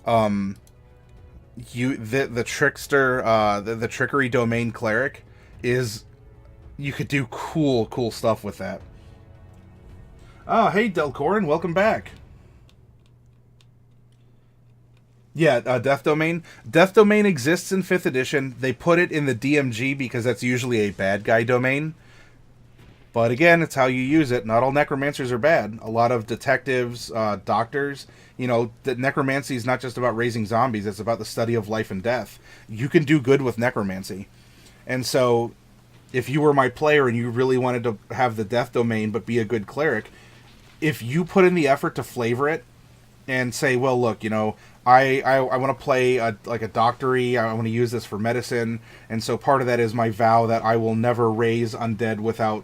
the trickster, the trickery domain cleric you could do cool stuff with that. Oh, hey Delcorin, welcome back. Yeah, Death Domain. Death Domain exists in 5th edition. They put it in the DMG because that's usually a bad guy domain. But again, it's how you use it. Not all necromancers are bad. A lot of detectives, doctors, that necromancy is not just about raising zombies. It's about the study of life and death. You can do good with necromancy. And so, if you were my player and you really wanted to have the Death Domain but be a good cleric, if you put in the effort to flavor it and say, well, look, I want to play a doctory. I want to use this for medicine, and so part of that is my vow that I will never raise undead without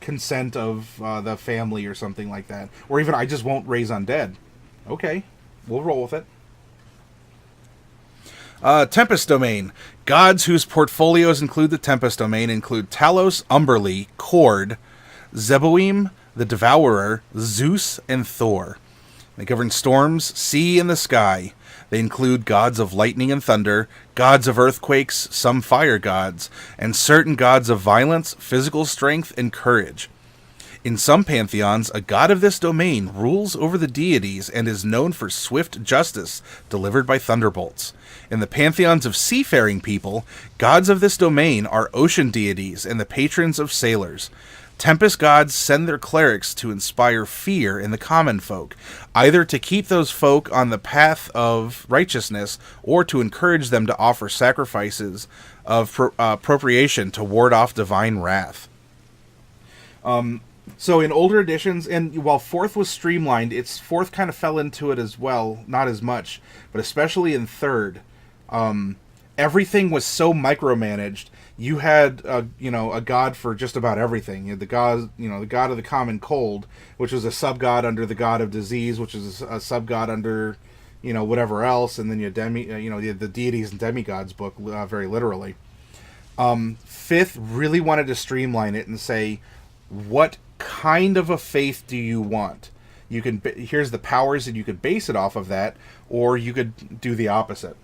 consent of the family or something like that, or even I just won't raise undead. Okay, we'll roll with it. Tempest Domain. Gods whose portfolios include the Tempest Domain include Talos, Umberlee, Cord, Zeboim, the Devourer, Zeus, and Thor. They govern storms, sea, and the sky. They include gods of lightning and thunder, gods of earthquakes, some fire gods, and certain gods of violence, physical strength, and courage. In some pantheons, a god of this domain rules over the deities and is known for swift justice delivered by thunderbolts. In the pantheons of seafaring people, gods of this domain are ocean deities and the patrons of sailors. Tempest gods send their clerics to inspire fear in the common folk, either to keep those folk on the path of righteousness or to encourage them to offer sacrifices of appropriation to ward off divine wrath. So in older editions, and while 4th was streamlined, its 4th kind of fell into it as well, not as much, but especially in 3rd, everything was so micromanaged. You had a god for just about everything. You had the god of the common cold, which was a sub-god under the god of disease, which is a sub-god under, whatever else, and then you had the deities and demigods book, very literally. 5th really wanted to streamline it and say, what kind of a faith do you want? Here's the powers, and you could base it off of that, or you could do the opposite.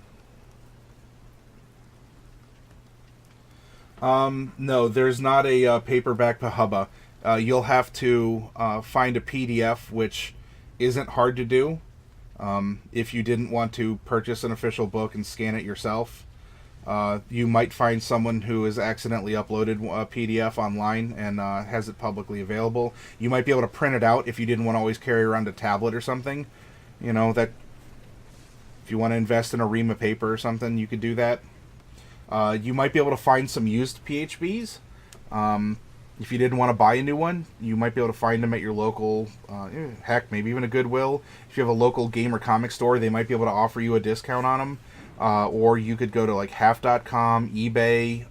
No, there's not a paperback Pahubba. You'll have to find a PDF, which isn't hard to do. If you didn't want to purchase an official book and scan it yourself, you might find someone who has accidentally uploaded a PDF online and has it publicly available. You might be able to print it out if you didn't want to always carry around a tablet or something. That if you want to invest in a ream of paper or something, you could do that. You might be able to find some used PHBs. If you didn't want to buy a new one, you might be able to find them at your local, heck, maybe even a Goodwill. If you have a local game or comic store, they might be able to offer you a discount on them. Or you could go to like half.com, eBay,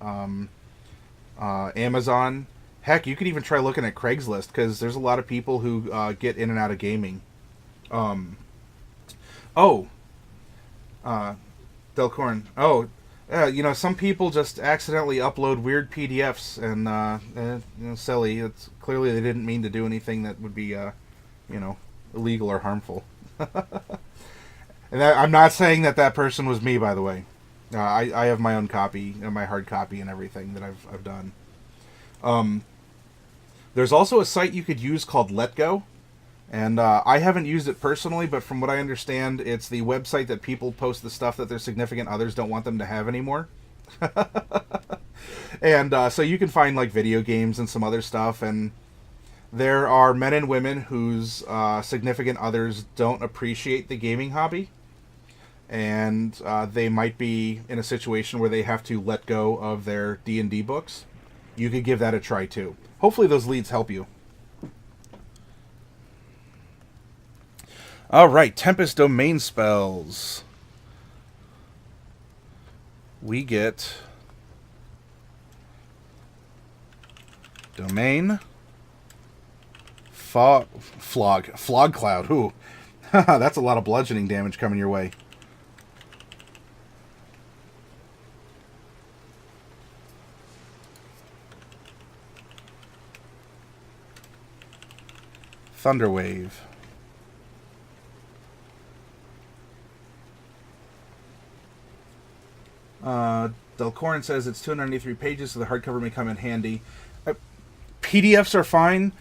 Amazon. Heck, you could even try looking at Craigslist, because there's a lot of people who get in and out of gaming. Delcorn. Some people just accidentally upload weird PDFs and, silly. It's clearly they didn't mean to do anything that would be, illegal or harmful. And I'm not saying that person was me, by the way. I have my own copy, my hard copy and everything that I've done. There's also a site you could use called LetGo. And I haven't used it personally, but from what I understand, it's the website that people post the stuff that their significant others don't want them to have anymore. And so you can find like video games and some other stuff, and there are men and women whose significant others don't appreciate the gaming hobby, and they might be in a situation where they have to let go of their D&D books. You could give that a try too. Hopefully those leads help you. Alright, Tempest Domain spells. we get domain, flog cloud. Ooh, that's a lot of bludgeoning damage coming your way. Thunderwave. Delcorin says it's 293 pages, so the hardcover may come in handy. PDFs are fine.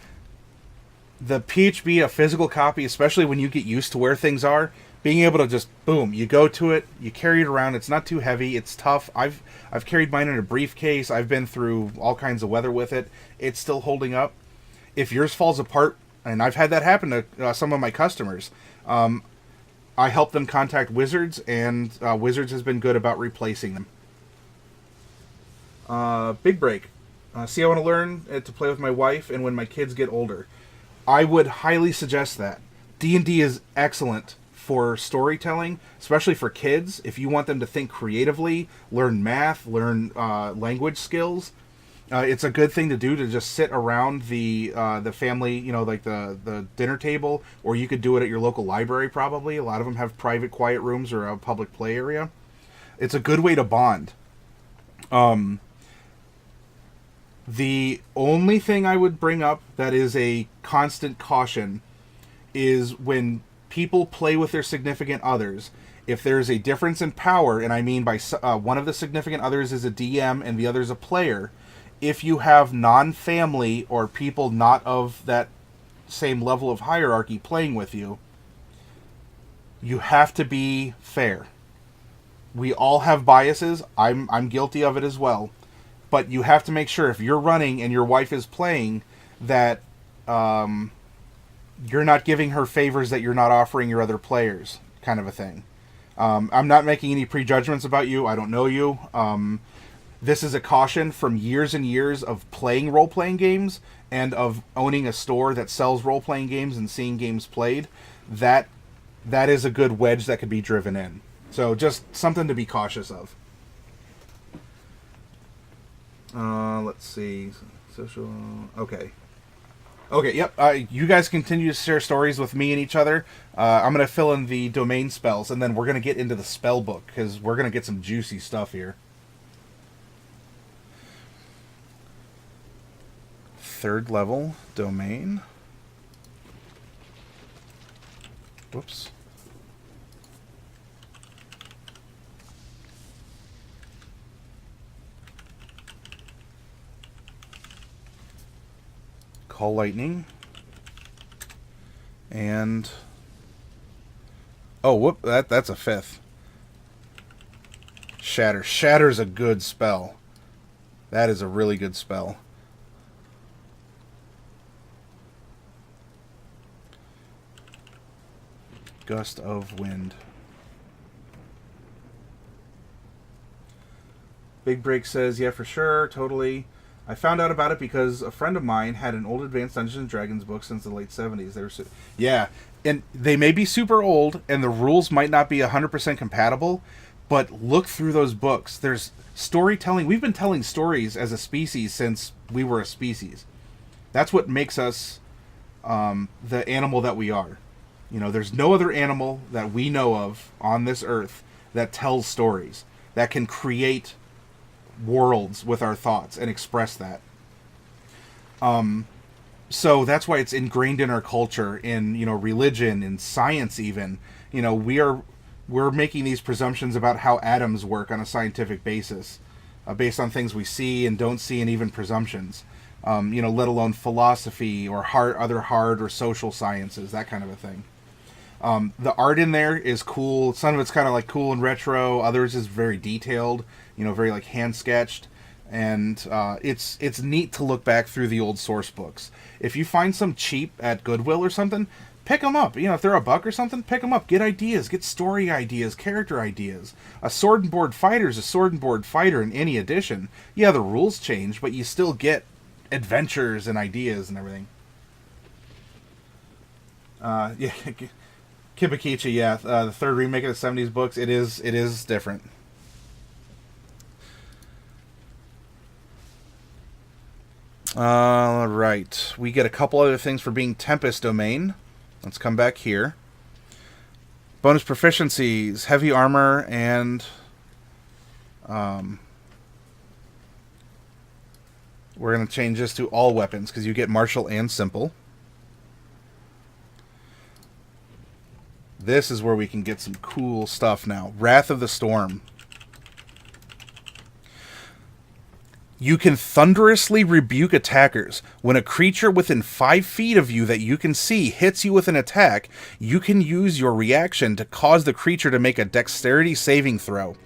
The PHB, a physical copy, especially when you get used to where things are, being able to just, boom, you go to it, you carry it around, it's not too heavy, it's tough. I've carried mine in a briefcase, I've been through all kinds of weather with it, it's still holding up. If yours falls apart, and I've had that happen to some of my customers, I help them contact Wizards, and Wizards has been good about replacing them. Big break. See, I want to learn to play with my wife and when my kids get older. I would highly suggest that. D&D is excellent for storytelling, especially for kids. If you want them to think creatively, learn math, learn language skills, it's a good thing to do, to just sit around the family, like the dinner table, or you could do it at your local library probably. A lot of them have private quiet rooms or a public play area. It's a good way to bond. The only thing I would bring up that is a constant caution is when people play with their significant others. If there's a difference in power, and I mean by one of the significant others is a DM and the other is a player, if you have non-family or people not of that same level of hierarchy playing with you, you have to be fair. We all have biases. I'm guilty of it as well. But you have to make sure, if you're running and your wife is playing, that you're not giving her favors that you're not offering your other players, kind of a thing. I'm not making any prejudgments about you. I don't know you. This is a caution from years and years of playing role-playing games and of owning a store that sells role-playing games and seeing games played. That is a good wedge that could be driven in. So just something to be cautious of. Let's see. Social. Okay. Yep. You guys continue to share stories with me and each other. I'm going to fill in the domain spells, and then we're going to get into the spell book, because we're going to get some juicy stuff here. Third level domain. Whoops. Call lightning. And whoop, that's a fifth. Shatter. Shatter's a good spell. That is a really good spell. Gust of wind. Big Break says, yeah, for sure, totally. I found out about it because a friend of mine had an old Advanced Dungeons and Dragons book since the late 70s. They were yeah, and they may be super old, and the rules might not be 100% compatible, but look through those books. There's storytelling. We've been telling stories as a species since we were a species. That's what makes us the animal that we are. There's no other animal that we know of on this earth that tells stories, that can create worlds with our thoughts and express that. So that's why it's ingrained in our culture, in religion, in science even. We're making these presumptions about how atoms work on a scientific basis, based on things we see and don't see, and even presumptions. Let alone philosophy or other hard or social sciences, that kind of a thing. The art in there is cool. Some of it's kind of like cool and retro. Others is very detailed, very like hand sketched. And it's neat to look back through the old source books. If you find some cheap at Goodwill or something, pick them up. If they're $1 or something, pick them up. Get ideas, get story ideas, character ideas. A sword and board fighter is a sword and board fighter in any edition. Yeah, the rules change, but you still get adventures and ideas and everything. Yeah. Kibakichi, yeah, the third remake of the 70s books, it is different. Right. We get a couple other things for being Tempest domain. Let's come back here. Bonus proficiencies, heavy armor, and we're going to change this to all weapons because you get martial and simple. This is where we can get some cool stuff now. Wrath of the Storm. You can thunderously rebuke attackers. When a creature within 5 feet of you that you can see hits you with an attack, you can use your reaction to cause the creature to make a dexterity saving throw.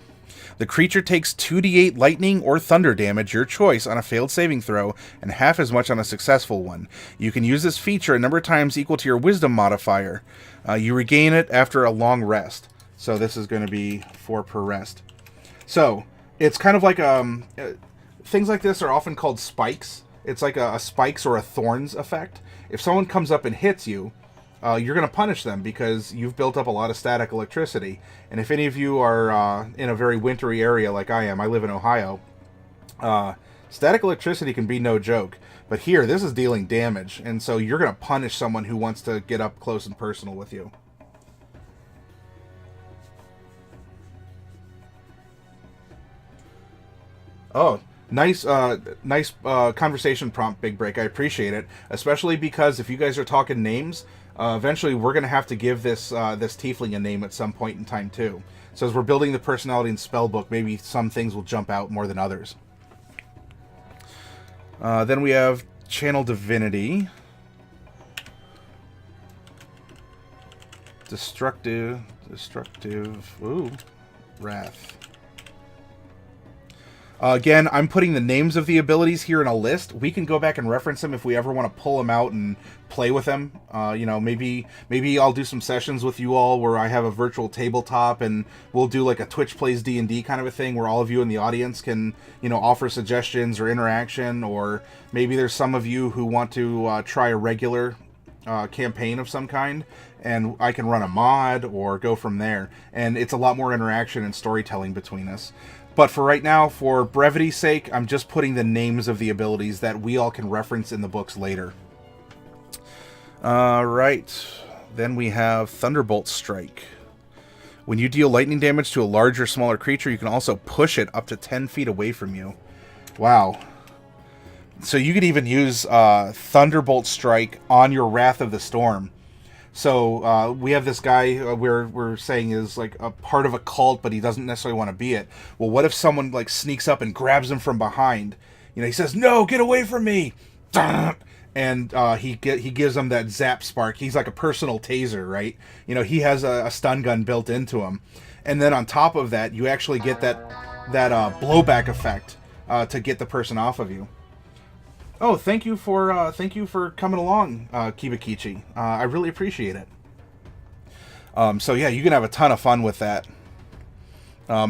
The creature takes 2d8 lightning or thunder damage, your choice, on a failed saving throw, and half as much on a successful one. You can use this feature a number of times equal to your wisdom modifier. You regain it after a long rest. So this is going to be 4 per rest. So it's kind of like things like this are often called spikes. It's like a spikes or a thorns effect. If someone comes up and hits you, you're going to punish them because you've built up a lot of static electricity. And if any of you are in a very wintry area like I am, I live in Ohio, static electricity can be no joke. But here, this is dealing damage, and so you're going to punish someone who wants to get up close and personal with you. Oh, nice conversation prompt, Big Break. I appreciate it, especially because if you guys are talking names, eventually we're going to have to give this this tiefling a name at some point in time too. So as we're building the personality and spell book, maybe some things will jump out more than others. Then we have Channel Divinity. Destructive, ooh, Wrath. Again, I'm putting the names of the abilities here in a list. We can go back and reference them if we ever want to pull them out and play with them. You know, maybe I'll do some sessions with you all where I have a virtual tabletop and we'll do like a Twitch Plays D&D kind of a thing where all of you in the audience can, you know, offer suggestions or interaction, or maybe there's some of you who want to try a regular campaign of some kind, and I can run a mod or go from there. And it's a lot more interaction and storytelling between us. But for right now, for brevity's sake, I'm just putting the names of the abilities that we all can reference in the books later. Right. Then we have Thunderbolt Strike. When you deal lightning damage to a larger or smaller creature, you can also push it up to 10 feet away from you. Wow. So you could even use Thunderbolt Strike on your Wrath of the Storm. So we have this guy we're saying is like a part of a cult, but he doesn't necessarily want to be it. Well, what if someone like sneaks up and grabs him from behind? You know, he says, "No, get away from me!" And he gives him that zap spark. He's like a personal taser, right? You know, he has a stun gun built into him. And then on top of that, you actually get that blowback effect to get the person off of you. Oh, thank you for coming along, Kibakichi. I really appreciate it. So yeah, you can have a ton of fun with that.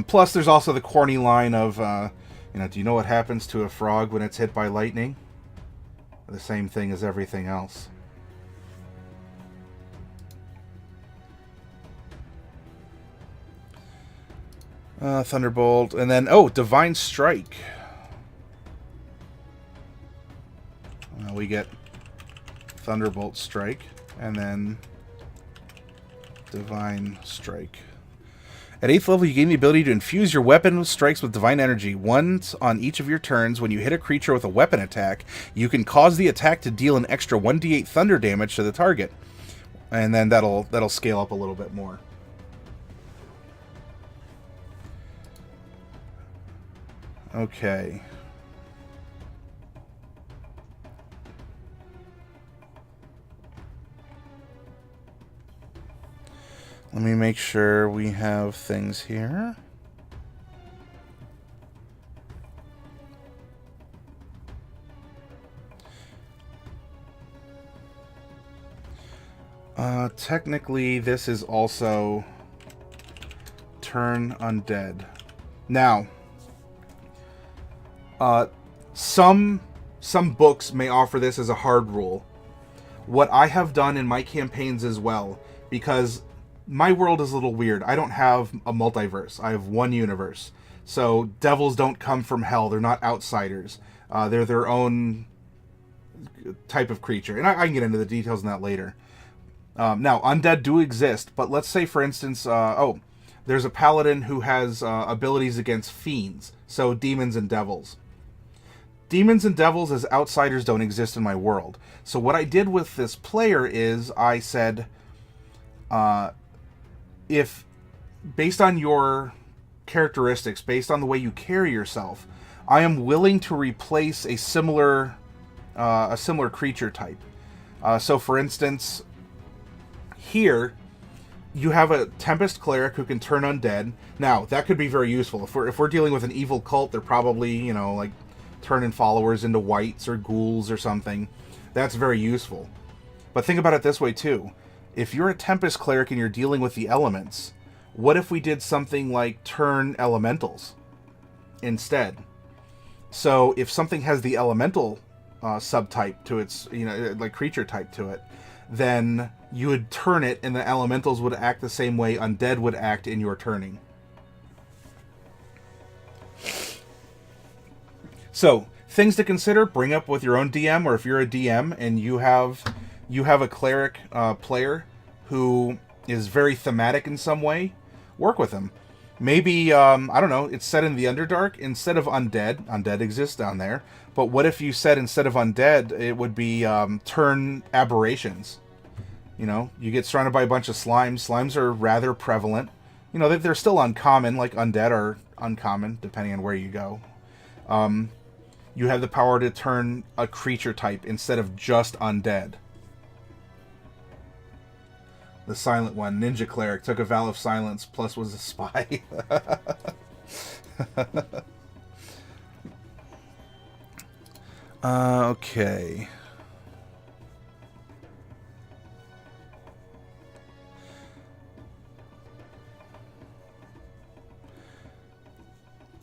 Plus, there's also the corny line of, you know, do you know what happens to a frog when it's hit by lightning? The same thing as everything else. Thunderbolt, and then Divine Strike. We get Thunderbolt Strike, and then Divine Strike. At 8th level, you gain the ability to infuse your weapon strikes with divine energy. Once on each of your turns, when you hit a creature with a weapon attack, you can cause the attack to deal an extra 1d8 thunder damage to the target. And then that'll scale up a little bit more. Okay. Let me make sure we have things here. Technically, this is also turn undead. Now, some books may offer this as a hard rule. What I have done in my campaigns as well, because my world is a little weird. I don't have a multiverse. I have one universe. So devils don't come from hell. They're not outsiders. They're their own type of creature. And I can get into the details on that later. Now, undead do exist, but let's say, for instance, there's a paladin who has abilities against fiends, so demons and devils. Demons and devils as outsiders don't exist in my world. So what I did with this player is I said, if based on your characteristics, based on the way you carry yourself, I am willing to replace a similar creature type. So for instance, here you have a Tempest Cleric who can turn undead. Now, that could be very useful. If we're dealing with an evil cult, they're probably, like turning followers into wights or ghouls or something. That's very useful. But think about it this way too. If you're a Tempest Cleric and you're dealing with the elements, what if we did something like turn elementals instead? So if something has the elemental subtype to its, like creature type to it, then you would turn it and the elementals would act the same way undead would act in your turning. So, things to consider, bring up with your own DM, or if you're a DM and you have a cleric player who is very thematic in some way, work with them. Maybe, I don't know, it's set in the Underdark. Instead of undead exists down there, but what if you said instead of undead, it would be turn aberrations? You get surrounded by a bunch of slimes. Slimes are rather prevalent. They're still uncommon, like undead are uncommon, depending on where you go. You have the power to turn a creature type instead of just undead. The Silent One, Ninja Cleric, took a vow of silence, plus was a spy. Okay.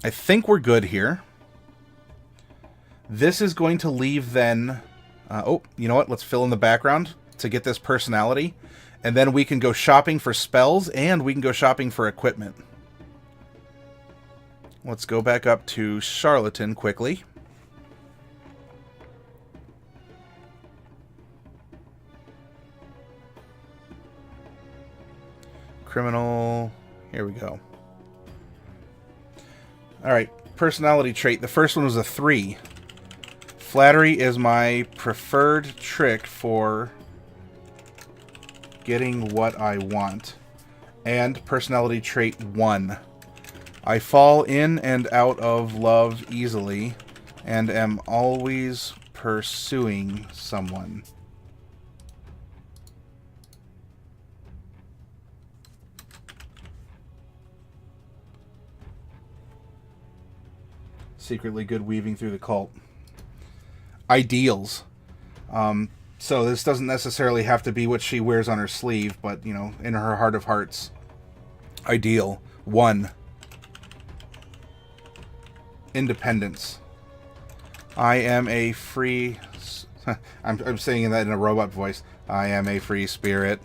I think we're good here. This is going to leave then... you know what? Let's fill in the background to get this personality. And then we can go shopping for spells, and we can go shopping for equipment. Let's go back up to Charlatan quickly. Criminal. Here we go. Alright, personality trait. The first one was a 3. Flattery is my preferred trick for getting what I want. And personality trait 1. I fall in and out of love easily and am always pursuing someone. Secretly good weaving through the cult. Ideals. So this doesn't necessarily have to be what she wears on her sleeve, but, in her heart of hearts. Ideal. 1. Independence. I am a free... I'm saying that in a robot voice. I am a free spirit.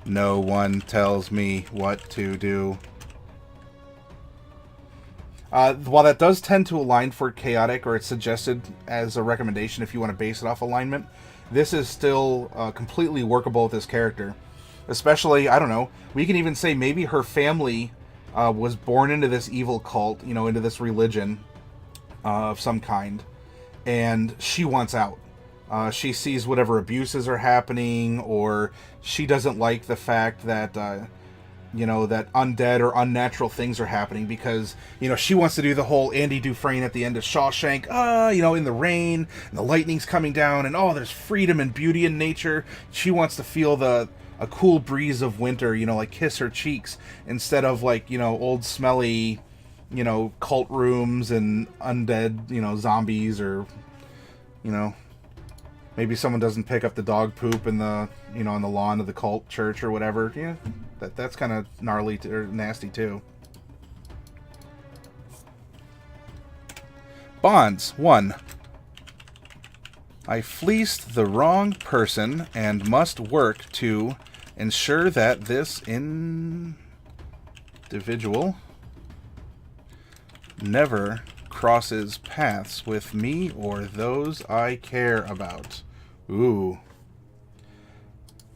No one tells me what to do. While that does tend to align for chaotic, or it's suggested as a recommendation if you want to base it off alignment, this is still completely workable with this character. Especially, I don't know, we can even say maybe her family was born into this evil cult, into this religion of some kind, and she wants out. She sees whatever abuses are happening, or she doesn't like the fact that... that undead or unnatural things are happening because, she wants to do the whole Andy Dufresne at the end of Shawshank, in the rain, and the lightning's coming down, and there's freedom and beauty in nature. She wants to feel a cool breeze of winter, like kiss her cheeks, instead of old smelly, cult rooms and undead, zombies, or, maybe someone doesn't pick up the dog poop in the, on the lawn of the cult church or whatever. Yeah. That's kind of gnarly or nasty too. Bonds. 1. I fleeced the wrong person and must work to ensure that this individual never crosses paths with me or those I care about. Ooh.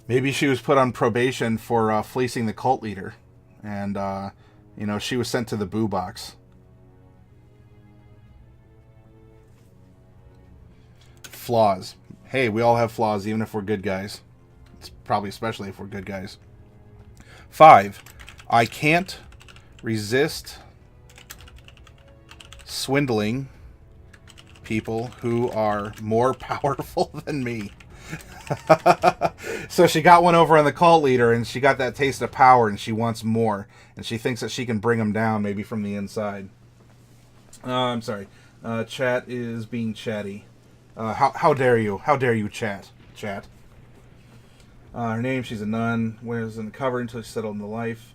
Maybe she was put on probation for fleecing the cult leader. And, she was sent to the boo box. Flaws. Hey, we all have flaws, even if we're good guys. It's probably especially if we're good guys. 5. I can't resist swindling people who are more powerful than me. So she got one over on the cult leader, and she got that taste of power, and she wants more. And she thinks that she can bring him down, maybe from the inside. I'm sorry. Chat is being chatty. How dare you? How dare you, chat? Chat. Her name, she's a nun. Wears in the cover until she settled into life.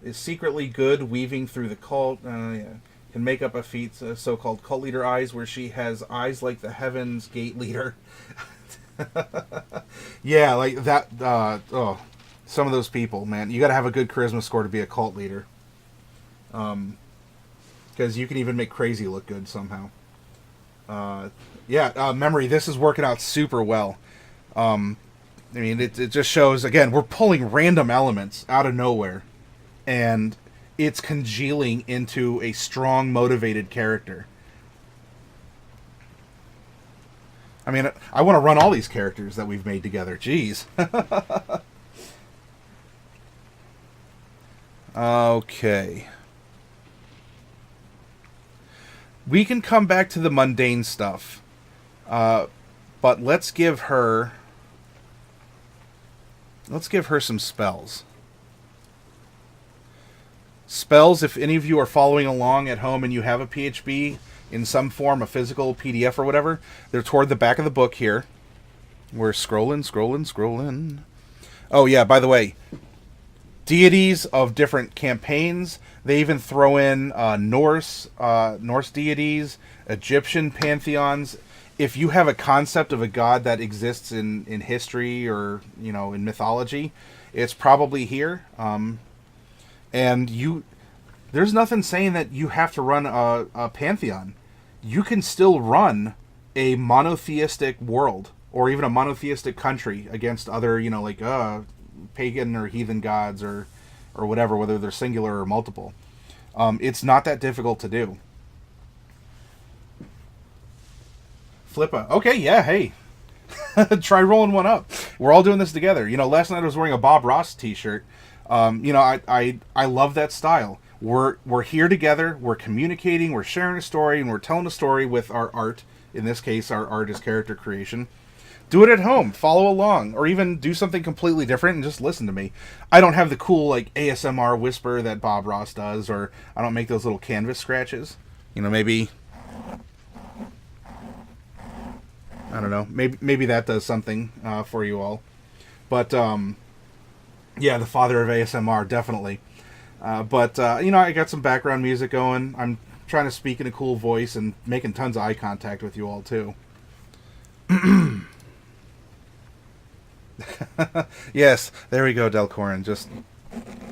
Is secretly good, weaving through the cult. Yeah. Can make up a feat, so-called cult leader eyes, where she has eyes like the heavens gate leader. Yeah, like that. Some of those people, man. You got to have a good charisma score to be a cult leader. Because you can even make crazy look good somehow. Memory, this is working out super well. It just shows, again, we're pulling random elements out of nowhere, and it's congealing into a strong, motivated character. I mean, I want to run all these characters that we've made together. Jeez. Okay. We can come back to the mundane stuff. But let's give her some spells. Spells, if any of you are following along at home and you have a PHB in some form, a physical PDF or whatever, they're toward the back of the book here. We're scrolling. Oh yeah, by the way, deities of different campaigns. They even throw in Norse deities, Egyptian pantheons. If you have a concept of a god that exists in history or, in mythology, it's probably here. And there's nothing saying that you have to run a pantheon. You can still run a monotheistic world or even a monotheistic country against other, pagan or heathen gods or whatever, whether they're singular or multiple. It's not that difficult to do. Flippa. Okay, yeah, hey. Try rolling one up. We're all doing this together. Last night I was wearing a Bob Ross t-shirt. I love that style. We're here together, we're communicating, we're sharing a story, and we're telling a story with our art. In this case, our art is character creation. Do it at home, follow along, or even do something completely different and just listen to me. I don't have the cool ASMR whisper that Bob Ross does, or I don't make those little canvas scratches. Maybe I don't know. Maybe that does something for you all. But yeah, the father of ASMR, definitely. I got some background music going. I'm trying to speak in a cool voice and making tons of eye contact with you all too. Yes, there we go, Delcorin. Just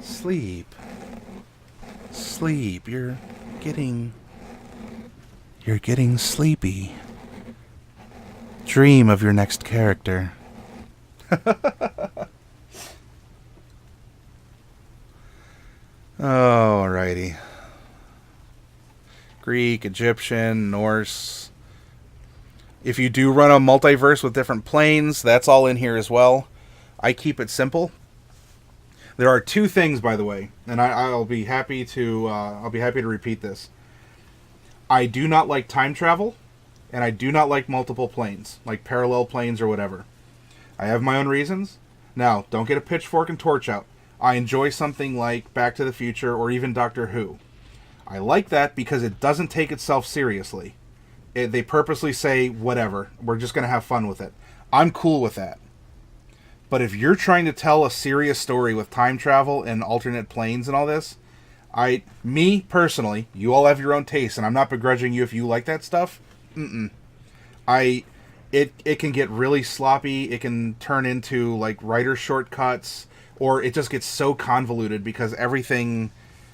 sleep. Sleep. You're getting sleepy. Dream of your next character. Alrighty. Greek, Egyptian, Norse. If you do run a multiverse with different planes, that's all in here as well. I keep it simple. There are two things, by the way, and I'll be happy to repeat this. I do not like time travel, and I do not like multiple planes, like parallel planes or whatever. I have my own reasons. Now, don't get a pitchfork and torch out. I enjoy something like Back to the Future or even Doctor Who. I like that because it doesn't take itself seriously. They purposely say, whatever, we're just going to have fun with it. I'm cool with that. But if you're trying to tell a serious story with time travel and alternate planes and all this, me personally, you all have your own taste, and I'm not begrudging you if you like that stuff. It can get really sloppy. It can turn into writer shortcuts, or it just gets so convoluted because everything,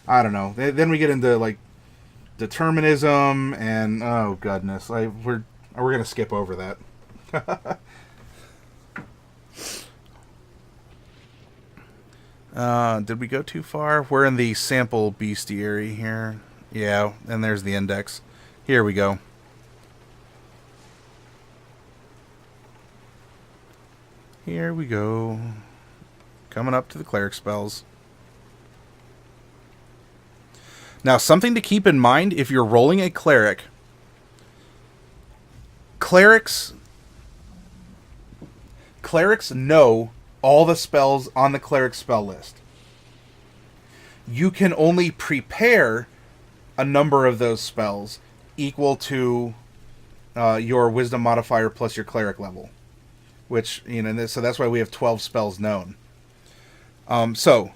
I don't know. Then we get into determinism and oh goodness, we're gonna skip over that. Did we go too far? We're in the sample bestiary here. Yeah, and there's the index. Here we go. Here we go. Coming up to the cleric spells. Now, something to keep in mind if you're rolling a cleric. Clerics know all the spells on the cleric spell list. You can only prepare a number of those spells equal to your wisdom modifier plus your cleric level. Which, so that's why we have 12 spells known. So,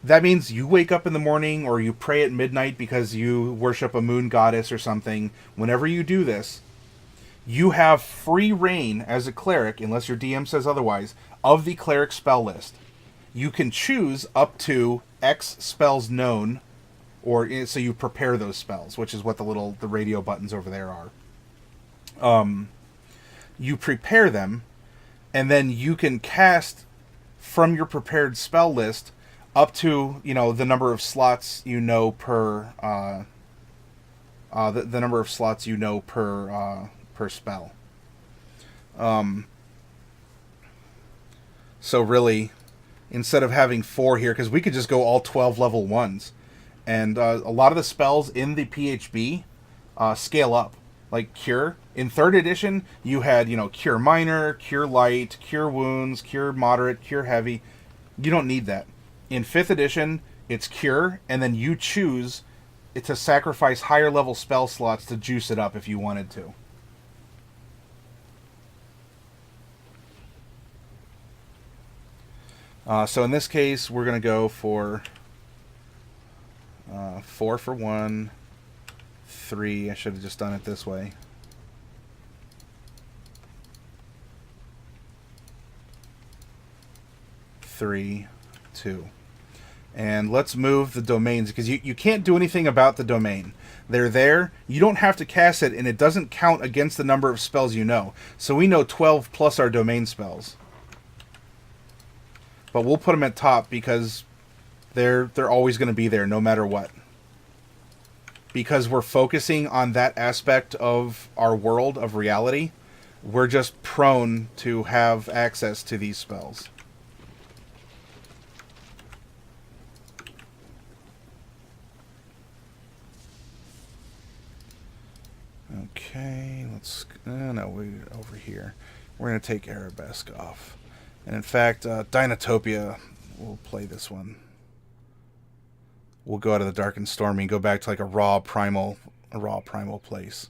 that means you wake up in the morning or you pray at midnight because you worship a moon goddess or something. Whenever you do this, you have free reign as a cleric, unless your DM says otherwise, of the cleric spell list. You can choose up to X spells known, or so you prepare those spells, which is what the radio buttons over there are. You prepare them, and then you can cast from your prepared spell list up to, the number of slots per the number of slots per spell. So really, instead of having 4 here, because we could just go all 12 level 1s, and a lot of the spells in the PHB scale up. Like Cure. In 3rd edition, you had, Cure Minor, Cure Light, Cure Wounds, Cure Moderate, Cure Heavy. You don't need that. In 5th edition, it's Cure, and then you choose to sacrifice higher level spell slots to juice it up if you wanted to. So in this case, we're going to go for 4 for 1, 3. I should have just done it this way. Three, 2. And let's move the domains, because you can't do anything about the domain. They're there. You don't have to cast it, and it doesn't count against the number of spells you know. So we know 12 plus our domain spells. But we'll put them at top because they're always going to be there no matter what. Because we're focusing on that aspect of our world, of reality, we're just prone to have access to these spells. Okay, let's... no, we're over here. We're going to take Arabesque off. And in fact, Dinotopia, we'll play this one. We'll go out of the Dark and Stormy and go back to like a raw primal place.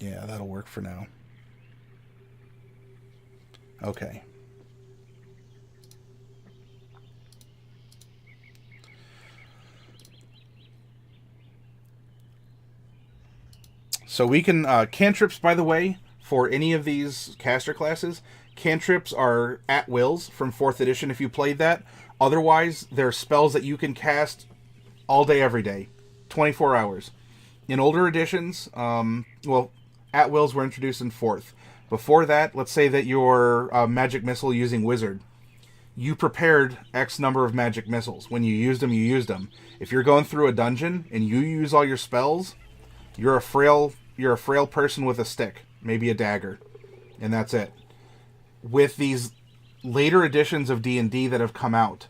Yeah, that'll work for now. Okay. So we can, cantrips, by the way, for any of these caster classes, cantrips are at wills from 4th edition if you played that. Otherwise, they're spells that you can cast all day, every day, 24 hours. In older editions, at wills were introduced in 4th. Before that, let's say that you're a magic missile using wizard. You prepared X number of magic missiles. When you used them, you used them. If you're going through a dungeon and you use all your spells, you're a frail person with a stick, maybe a dagger, and that's it. With these later editions of D&D that have come out,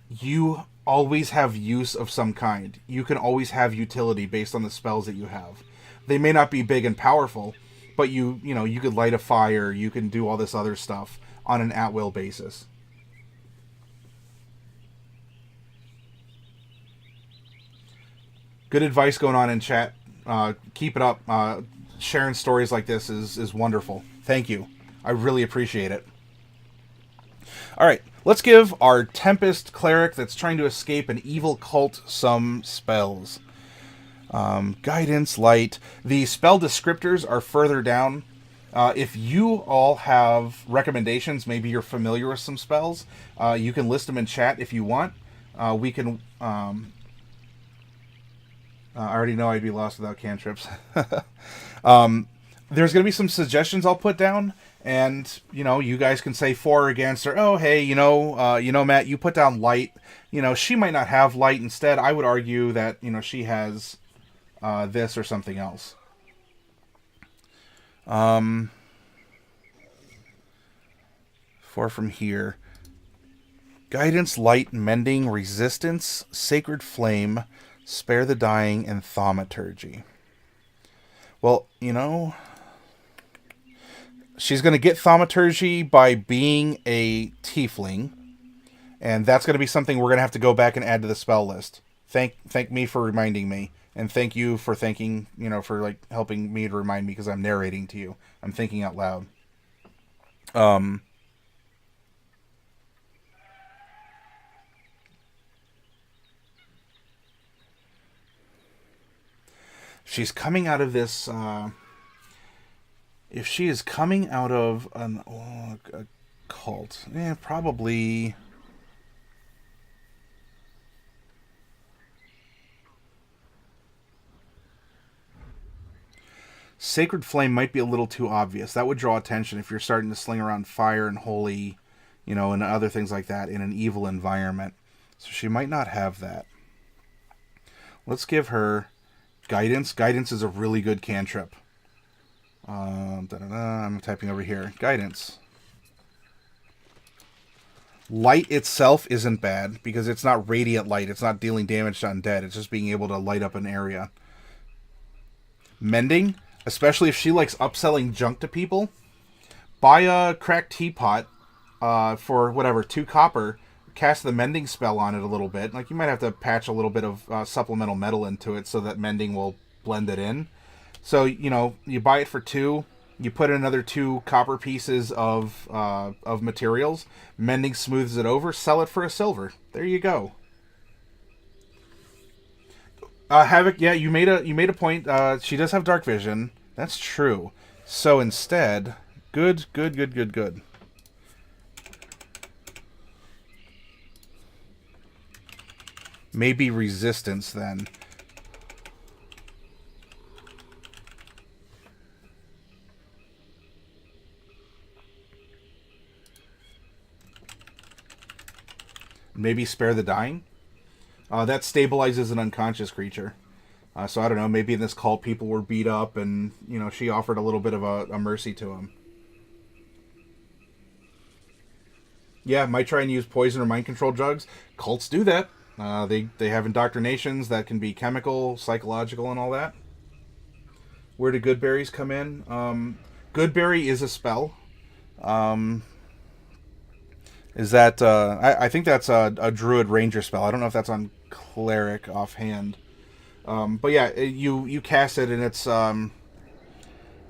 you always have use of some kind. You can always have utility based on the spells that you have. They may not be big and powerful, but you could light a fire, you can do all this other stuff on an at-will basis. Good advice going on in chat. Keep it up. Sharing stories like this is wonderful. Thank you. I really appreciate it. All right, let's give our Tempest Cleric that's trying to escape an evil cult some spells. Guidance, Light. The spell descriptors are further down. If you all have recommendations, maybe you're familiar with some spells, you can list them in chat if you want. We can... I already know I'd be lost without cantrips. There's going to be some suggestions I'll put down, and you guys can say for or against, or oh hey, Matt, you put down light. She might not have light. Instead, I would argue that she has this or something else. For from here, guidance, light, mending, resistance, sacred flame, spare the dying, and thaumaturgy. Well, she's going to get thaumaturgy by being a tiefling, and that's going to be something we're going to have to go back and add to the spell list. Thank me for reminding me, and thank you for thinking, for like helping me to remind me because I'm narrating to you. I'm thinking out loud. She's coming out of this. If she is coming out of a cult, probably. Sacred Flame might be a little too obvious. That would draw attention if you're starting to sling around fire and holy, and other things like that in an evil environment. So she might not have that. Let's give her Guidance. Guidance is a really good cantrip. I'm typing over here. Guidance. Light itself isn't bad because it's not radiant light. It's not dealing damage to undead. It's just being able to light up an area. Mending, especially if she likes upselling junk to people, buy a cracked teapot for whatever, 2 copper. Cast the mending spell on it a little bit. Like you might have to patch a little bit of supplemental metal into it so that mending will blend it in. So you buy it for 2. You put in another 2 copper pieces of materials. Mending smooths it over. Sell it for a silver. There you go. Havoc. Yeah, you made a point. She does have dark vision. That's true. So instead, good. Maybe resistance then. Maybe spare the dying. That stabilizes an unconscious creature. So I don't know. Maybe in this cult people were beat up, and she offered a little bit of a mercy to him. Yeah, might try and use poison or mind control drugs. Cults do that. They have indoctrinations that can be chemical, psychological, and all that. Where do good berries come in? Goodberry is a spell. Is that I think that's a druid ranger spell. I don't know if that's on cleric offhand. But yeah, you cast it, and it's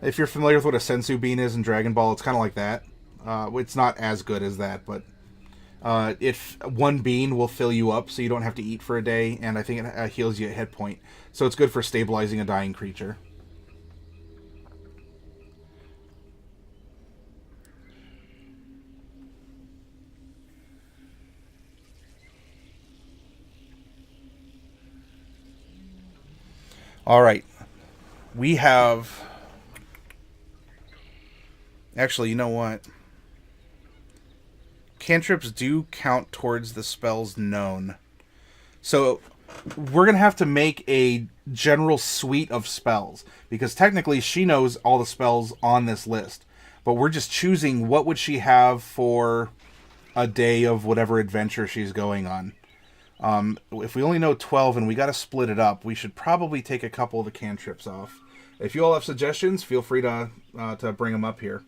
if you're familiar with what a sensu bean is in Dragon Ball, it's kind of like that. It's not as good as that, but if 1 bean will fill you up, so you don't have to eat for a day, and I think it heals you a hit point. So it's good for stabilizing a dying creature. All right, we have. Actually, you know what? Cantrips do count towards the spells known. So we're going to have to make a general suite of spells, because technically she knows all the spells on this list, but we're just choosing what would she have for a day of whatever adventure she's going on. If we only know 12 and we got to split it up, we should probably take a couple of the cantrips off. If you all have suggestions, feel free to bring them up here.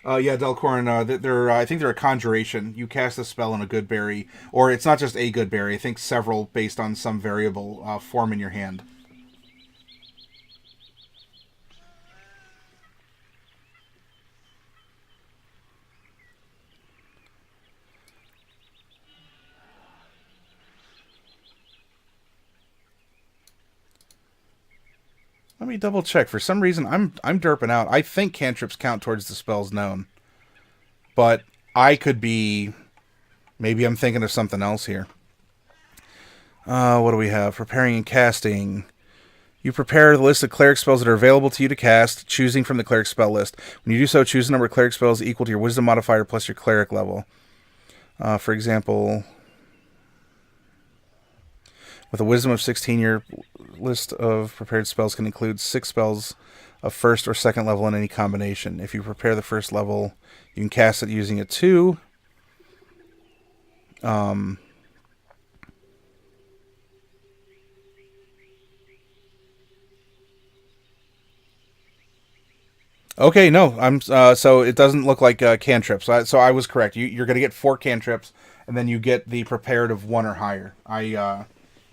Yeah, Delcorn, I think they're a conjuration. You cast a spell on a good berry, or it's not just a good berry. I think several based on some variable form in your hand. Let me double check. For some reason, I'm derping out. I think cantrips count towards the spells known, but I could be. Maybe I'm thinking of something else here. What do we have? Preparing and casting. You prepare the list of cleric spells that are available to you to cast, choosing from the cleric spell list. When you do so, choose a number of cleric spells equal to your wisdom modifier plus your cleric level. For example, with a wisdom of 16, your list of prepared spells can include 6 spells of first or second level in any combination. If you prepare the first level, you can cast it using a 2. Okay, no, I'm so it doesn't look like cantrips. So I was correct. You're going to get 4 cantrips, and then you get the prepared of 1 or higher.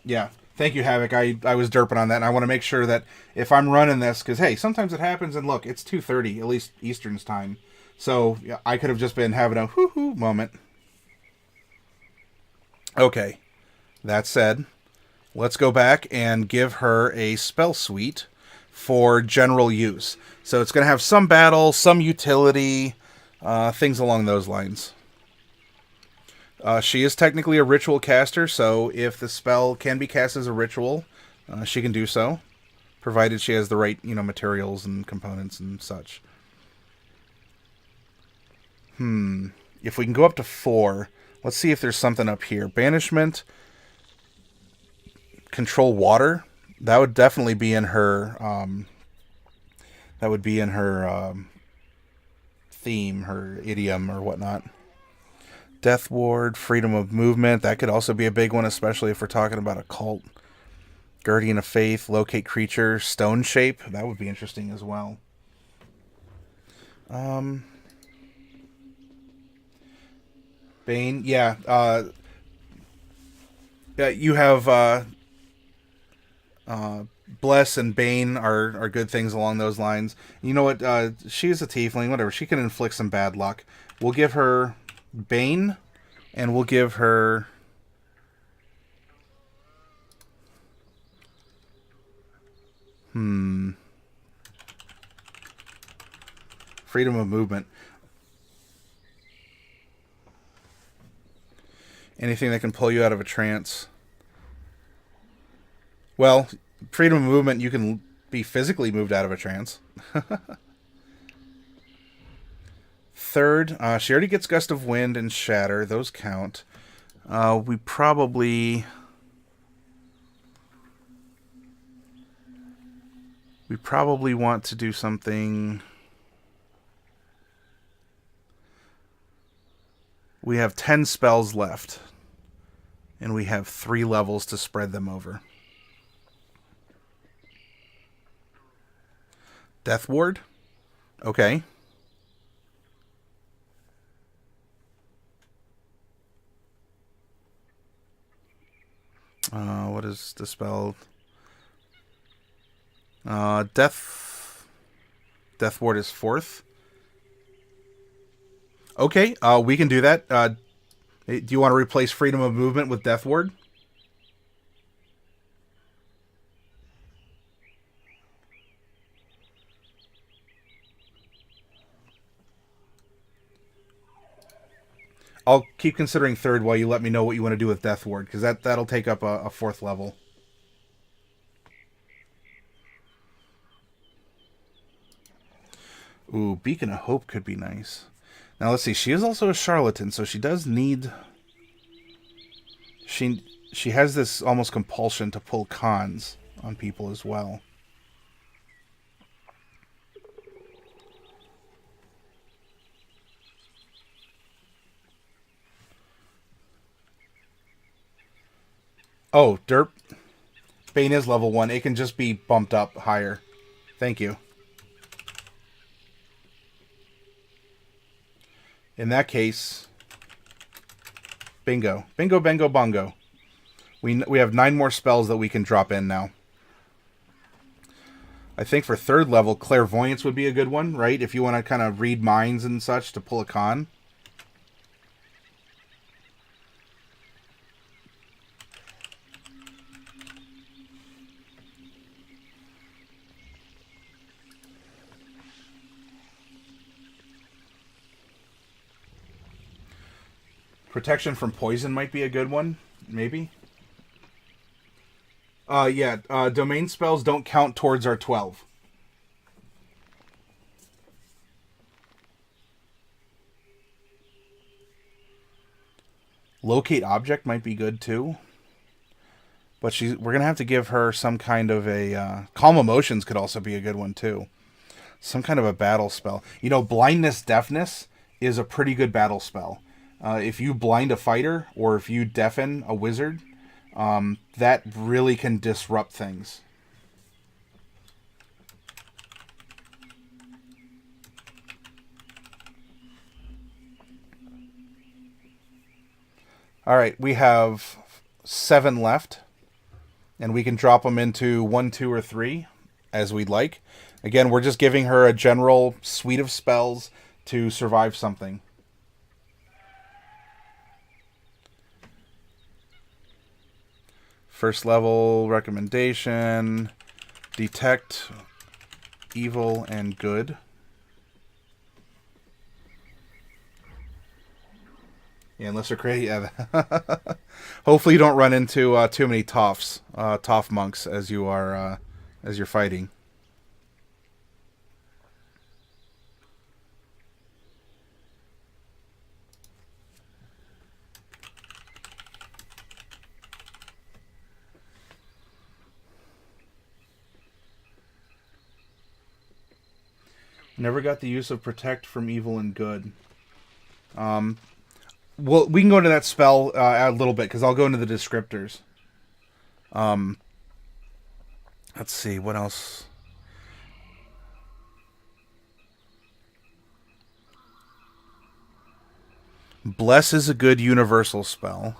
Yeah. Thank you, Havoc. I was derping on that, and I want to make sure that if I'm running this, because hey, sometimes it happens, and look, it's 2:30, at least Eastern's time. So yeah, I could have just been having a hoo-hoo moment. Okay, that said, let's go back and give her a spell suite for general use. So it's going to have some battle, some utility, things along those lines. She is technically a ritual caster, so if the spell can be cast as a ritual, she can do so, provided she has the right, materials and components and such. If we can go up to 4, let's see if there's something up here. Banishment, control water. That would definitely be in her. That would be in her theme, her idiom, or whatnot. Death Ward, freedom of movement. That could also be a big one, especially if we're talking about a cult. Guardian of Faith, locate creature, stone shape. That would be interesting as well. Bane, yeah. You have Bless and Bane are good things along those lines. You know what? She's a tiefling, whatever. She can inflict some bad luck. We'll give her Bane, and we'll give her freedom of movement. Anything that can pull you out of a trance. Well, freedom of movement, you can be physically moved out of a trance. Third, she already gets Gust of Wind and Shatter. Those count. We probably want to do something. We have 10 spells left, and we have 3 levels to spread them over. Death Ward? Okay. What is the spell? Death Ward is 4th. Okay, we can do that. Do you want to replace freedom of movement with Death Ward? I'll keep considering 3rd while you let me know what you want to do with Death Ward, because that'll take up a 4th level. Ooh, Beacon of Hope could be nice. Now let's see. She is also a Charlatan, so she does need. She has this almost compulsion to pull cons on people as well. Oh, derp. Bane is level 1. It can just be bumped up higher. Thank you. In that case, bingo. Bingo, bango, bongo. We have 9 more spells that we can drop in now. I think for 3rd level, Clairvoyance would be a good one, right? If you want to kind of read minds and such to pull a con. Protection from poison might be a good one, maybe. Yeah, domain spells don't count towards our 12. Locate object might be good too. But we're going to have to give her some kind of a... Calm emotions could also be a good one too. Some kind of a battle spell. You know, blindness, deafness is a pretty good battle spell. If you blind a fighter or if you deafen a wizard, that really can disrupt things. All right, we have 7 left, and we can drop them into 1, 2, or 3 as we'd like. Again, we're just giving her a general suite of spells to survive something. First level recommendation, detect evil and good. Yeah, unless they're crazy. Yeah. Hopefully you don't run into too many toffs, toff monks as you're fighting. Never got the use of protect from evil and good. Well, we can go into that spell a little bit because I'll go into the descriptors. Let's see what else. Bless is a good universal spell,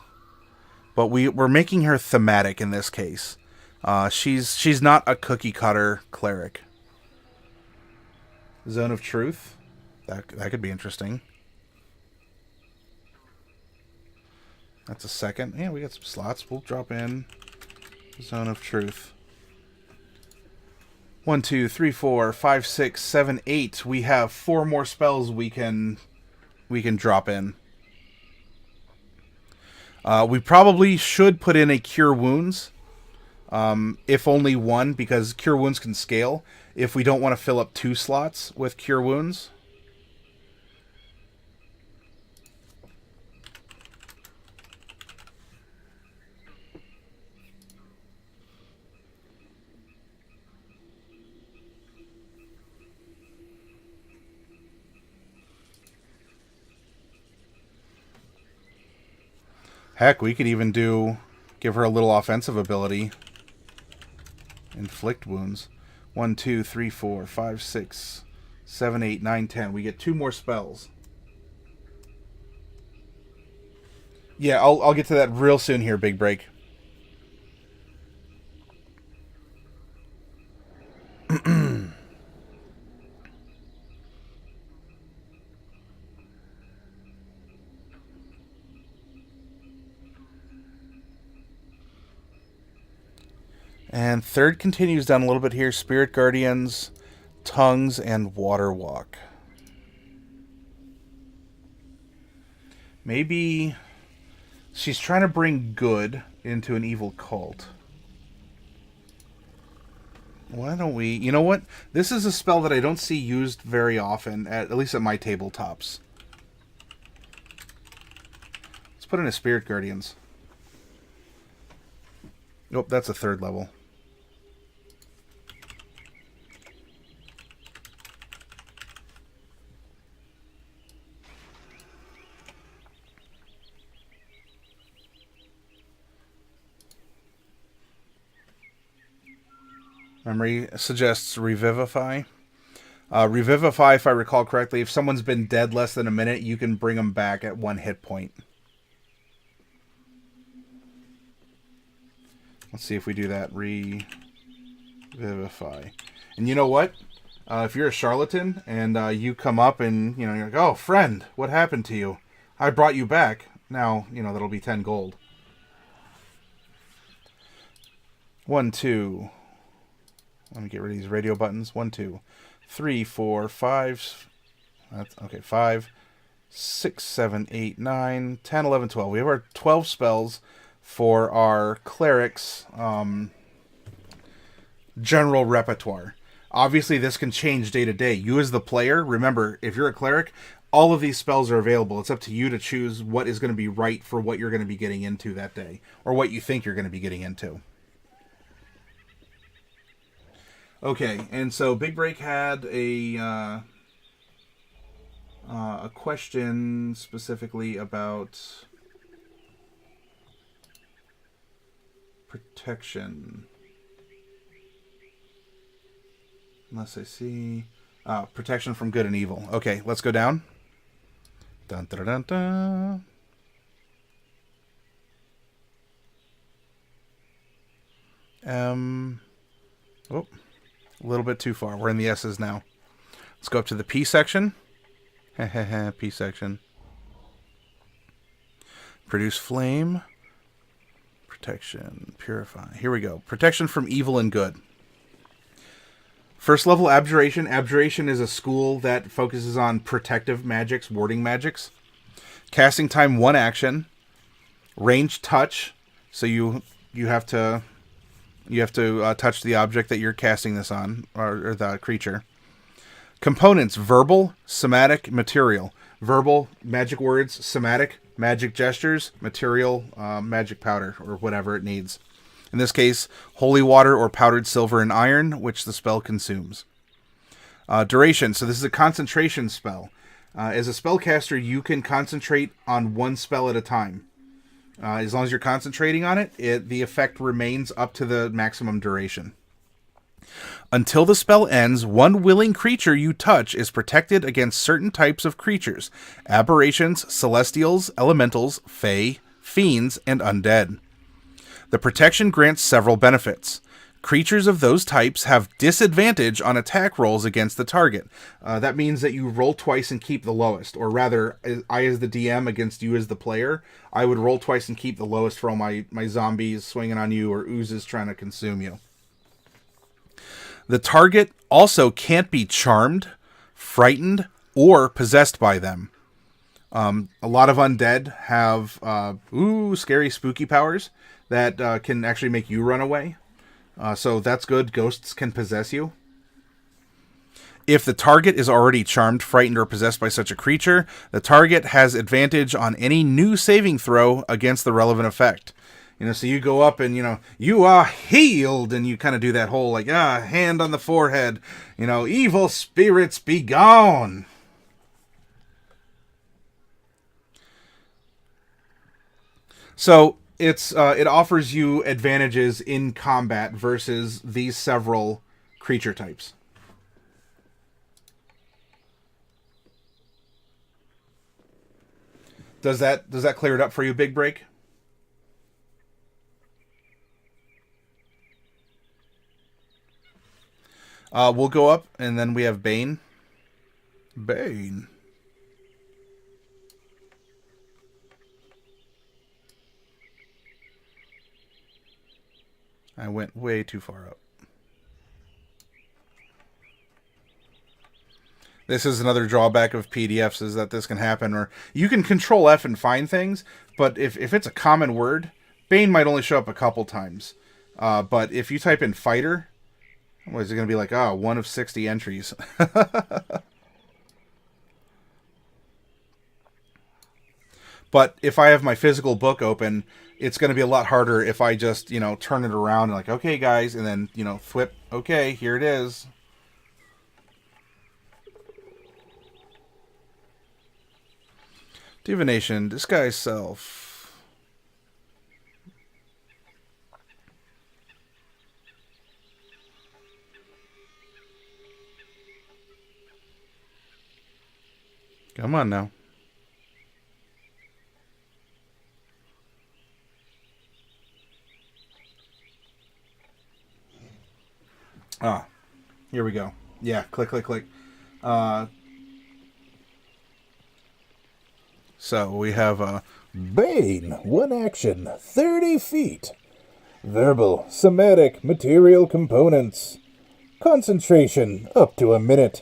but we're making her thematic in this case. She's not a cookie cutter cleric. Zone of Truth, that could be interesting. That's a second. Yeah, we got some slots. We'll drop in Zone of Truth. 1, 2, 3, 4, 5, 6, 7, 8. We have 4 more spells we can drop in. We probably should put in a Cure Wounds, if only 1, because Cure Wounds can scale. If we don't want to fill up 2 slots with Cure Wounds. Heck, we could even give her a little offensive ability. Inflict wounds. 1, 2, 3, 4, 5, 6, 7, 8, 9, 10. We get 2 more spells. Yeah, I'll get to that real soon here, Big Break. And third continues down a little bit here. Spirit Guardians, Tongues, and Water Walk. Maybe she's trying to bring good into an evil cult. Why don't we... You know what? This is a spell that I don't see used very often, at least at my tabletops. Let's put in a Spirit Guardians. Nope, that's a 3rd level. Memory suggests Revivify. Revivify, if I recall correctly, if someone's been dead less than a minute, you can bring them back at 1 hit point. Let's see if we do that. Revivify. And you know what? If you're a charlatan and you come up and you're like, oh, friend, what happened to you? I brought you back. Now, that'll be 10 gold. 1, 2... Let me get rid of these radio buttons. 1, 2, 3, 4, 5. That's okay. 5, 6, 7, 8, 9, 10, 11, 12. We have our 12 spells for our clerics. general repertoire. Obviously, this can change day to day. You as the player, remember, if you're a cleric, all of these spells are available. It's up to you to choose what is going to be right for what you're going to be getting into that day, or what you think you're going to be getting into. Okay, and so Big Break had a question specifically about protection. Unless I see... protection from good and evil. Okay, let's go down. Dun, dun, dun, dun. Oh, a little bit too far. We're in the S's now. Let's go up to the P section. P section. Produce flame. Protection. Purify. Here we go. Protection from evil and good. First level Abjuration. Abjuration is a school that focuses on protective magics, warding magics. Casting time 1 action. Ranged touch. So you have to touch the object that you're casting this on, or the creature. Components: verbal, somatic, material. Verbal, magic words. Somatic, magic gestures. Material, magic powder, or whatever it needs. In this case, holy water or powdered silver and iron, which the spell consumes. Duration. So this is a concentration spell. As a spellcaster, you can concentrate on one spell at a time. As long as you're concentrating on it, the effect remains up to the maximum duration. Until the spell ends, one willing creature you touch is protected against certain types of creatures: aberrations, celestials, elementals, fae, fiends, and undead. The protection grants several benefits. Creatures of those types have disadvantage on attack rolls against the target. That means that you roll twice and keep the lowest. Or rather, I as the DM against you as the player, I would roll twice and keep the lowest for all my zombies swinging on you or oozes trying to consume you. The target also can't be charmed, frightened, or possessed by them. A lot of undead have scary, spooky powers that can actually make you run away. So that's good. Ghosts can possess you. If the target is already charmed, frightened, or possessed by such a creature, the target has advantage on any new saving throw against the relevant effect. So you go up and, you are healed, and you kind of do that whole, hand on the forehead, evil spirits be gone. So it offers you advantages in combat versus these several creature types. Does that clear it up for you, Big Break? We'll go up, and then we have Bane. Bane. I went way too far up. This is another drawback of PDFs, is that this can happen, or you can control F and find things, but if it's a common word, Bane might only show up a couple times. But if you type in fighter, what is it going to be like? 1 of 60 entries. But if I have my physical book open, it's going to be a lot harder if I just, turn it around and okay, guys, and then, flip, okay, here it is. Divination, disguise self. Come on now. Here we go. Yeah, click, click, click. So we have Bane, 1 action, 30 feet. Verbal, somatic, material components. Concentration, up to a minute.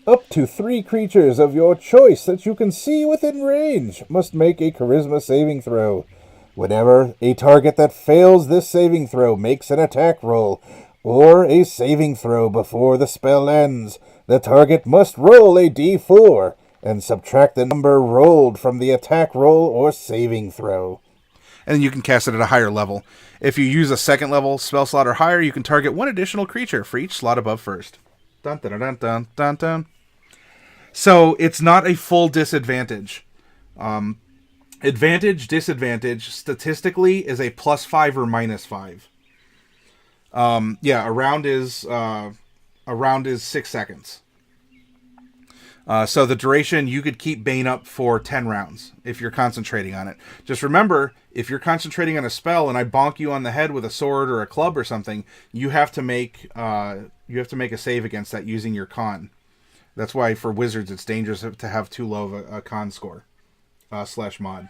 Up to 3 creatures of your choice that you can see within range must make a charisma saving throw. Whenever a target that fails this saving throw makes an attack roll, or a saving throw before the spell ends. The target must roll a d4 and subtract the number rolled from the attack roll or saving throw. And then you can cast it at a higher level. If you use a second level spell slot or higher, you can target one additional creature for each slot above first. Dun, dun, dun, dun, dun, dun. So it's not a full disadvantage. Advantage, disadvantage, statistically is a +5 or -5. Yeah, a round is 6 seconds. So the duration, you could keep Bane up for 10 rounds if you're concentrating on it. Just remember, if you're concentrating on a spell and I bonk you on the head with a sword or a club or something, you have to make a save against that using your con. That's why for wizards it's dangerous to have too low of a con score /mod.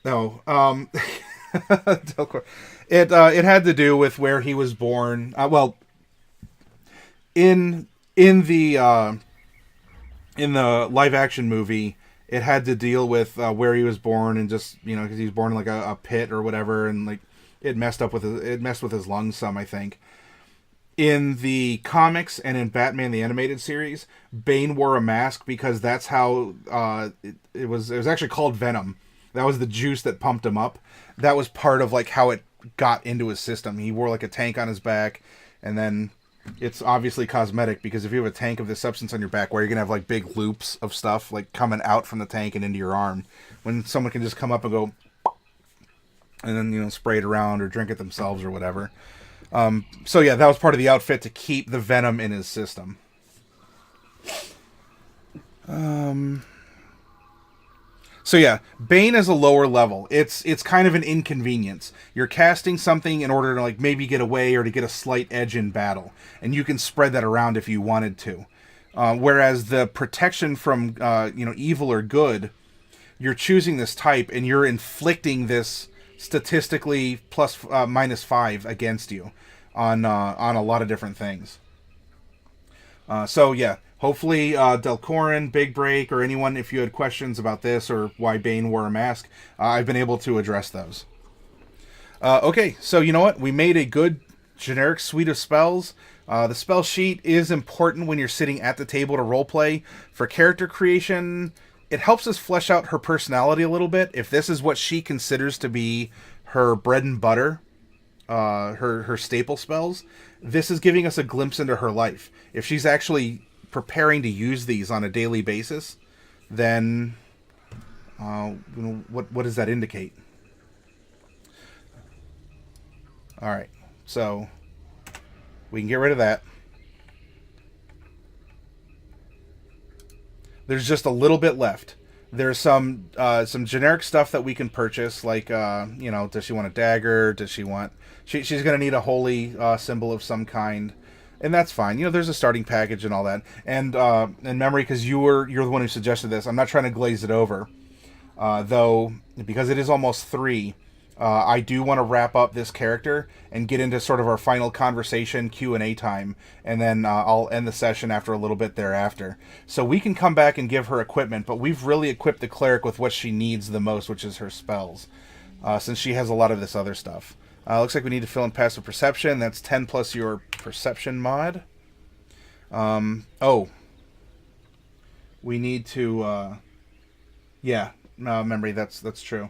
No, it had to do with where he was born. In the live action movie, it had to deal with where he was born and just because he's born in like a pit or whatever, and like it messed with his lungs some, I think. In the comics and in Batman the Animated Series, Bane wore a mask because that's how it was actually called Venom. That was the juice that pumped him up. That was part of like how it got into his system. He wore like a tank on his back, and then it's obviously cosmetic because if you have a tank of this substance on your back, where you're gonna have like big loops of stuff like coming out from the tank and into your arm, when someone can just come up and go, and then spray it around or drink it themselves or whatever. So yeah, that was part of the outfit to keep the venom in his system. So yeah, Bane is a lower level. It's kind of an inconvenience. You're casting something in order to like maybe get away or to get a slight edge in battle, and you can spread that around if you wanted to. Whereas the protection from evil or good, you're choosing this type and you're inflicting this statistically -5 against you on a lot of different things. So yeah, hopefully Delcorin, Big Break, or anyone, if you had questions about this or why Bane wore a mask, I've been able to address those. Okay, so you know what? We made a good generic suite of spells. The spell sheet is important when you're sitting at the table to roleplay. For character creation, it helps us flesh out her personality a little bit. If this is what she considers to be her bread and butter, her staple spells, this is giving us a glimpse into her life. If she's actually preparing to use these on a daily basis, then what does that indicate? All right, so we can get rid of that. There's just a little bit left. There's some generic stuff that we can purchase, like does she want a dagger? Does she want? She's gonna need a holy symbol of some kind, and that's fine. There's a starting package and all that. And in memory, because you're the one who suggested this, I'm not trying to glaze it over, though, because it is almost 3. I do want to wrap up this character and get into sort of our final conversation Q&A time, and then I'll end the session after a little bit thereafter. So we can come back and give her equipment, but we've really equipped the cleric with what she needs the most, which is her spells, since she has a lot of this other stuff. Looks like we need to fill in passive perception. That's 10 plus your perception mod. We need to... memory, that's true.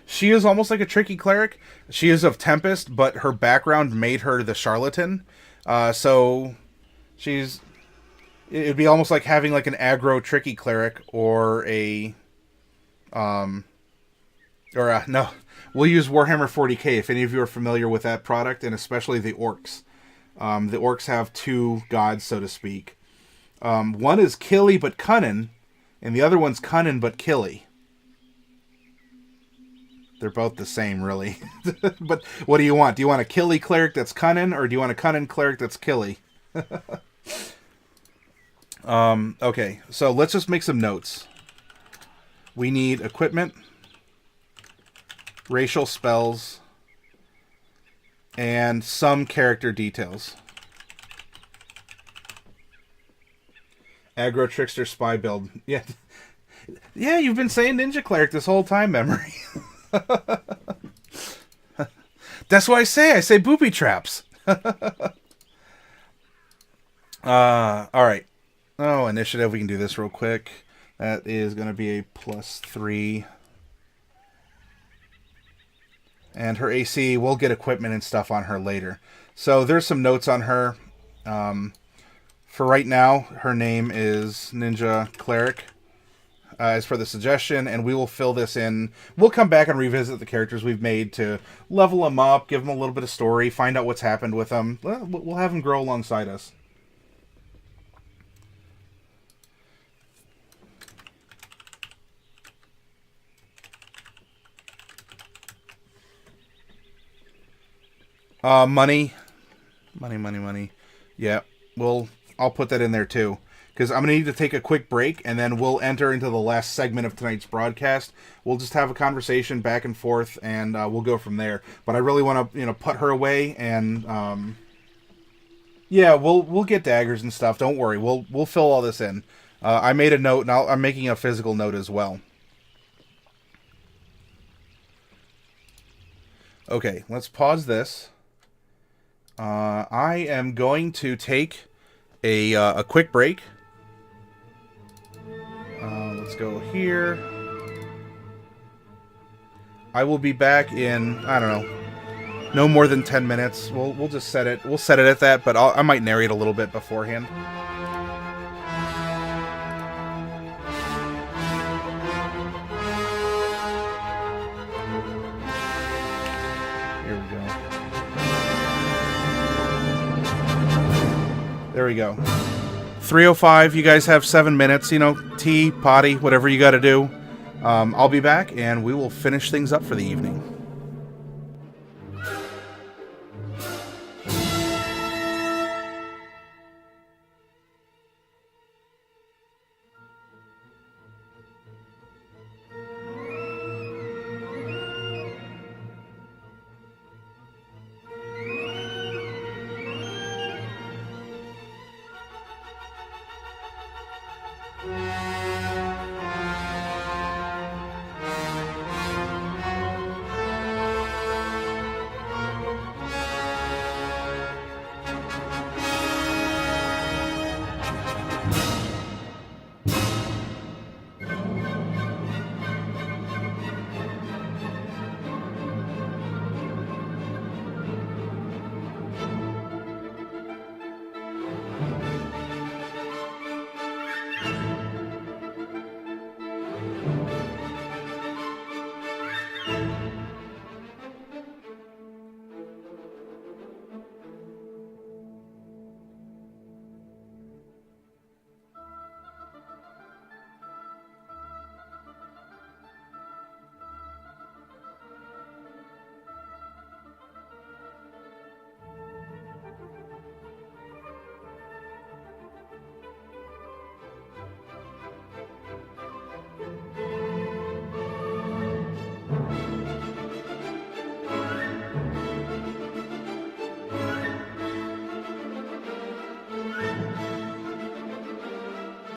She is almost like a tricky cleric. She is of Tempest, but her background made her the Charlatan. So it'd be almost like having like an aggro tricky cleric or no. We'll use Warhammer 40k if any of you are familiar with that product, and especially the orcs. The orcs have 2 gods, so to speak. One is Killy but Cunnin, and the other one's Cunnin but Killy. They're both the same, really. But what do you want? Do you want a Killy cleric that's Cunnin, or do you want a Cunnin cleric that's Killy? Okay, so let's just make some notes. We need equipment, racial spells, and some character details. Aggro Trickster Spy build. Yeah, you've been saying Ninja Cleric this whole time, Memory. That's what I say booby traps. Alright. Oh, initiative, we can do this real quick. That is going to be a +3. And her AC, we'll get equipment and stuff on her later. So there's some notes on her. For right now, her name is Ninja Cleric, as for the suggestion, and we will fill this in. We'll come back and revisit the characters we've made to level them up, give them a little bit of story, find out what's happened with them. We'll have them grow alongside us. Money. Yeah, I'll put that in there too, because I'm gonna need to take a quick break, and then we'll enter into the last segment of tonight's broadcast. We'll just have a conversation back and forth, and we'll go from there. But I really want to, put her away, and yeah, we'll get daggers and stuff. Don't worry, we'll fill all this in. I made a note, and I'm making a physical note as well. Okay, let's pause this. I am going to take a quick break. Let's go here. I will be back in, I don't know, no more than 10 minutes. We'll just set it. We'll set it at that, but I might narrate a little bit beforehand. Here we go. There we go. 3:05. You guys have 7 minutes. Tea, potty, whatever you got to do. I'll be back, and we will finish things up for the evening.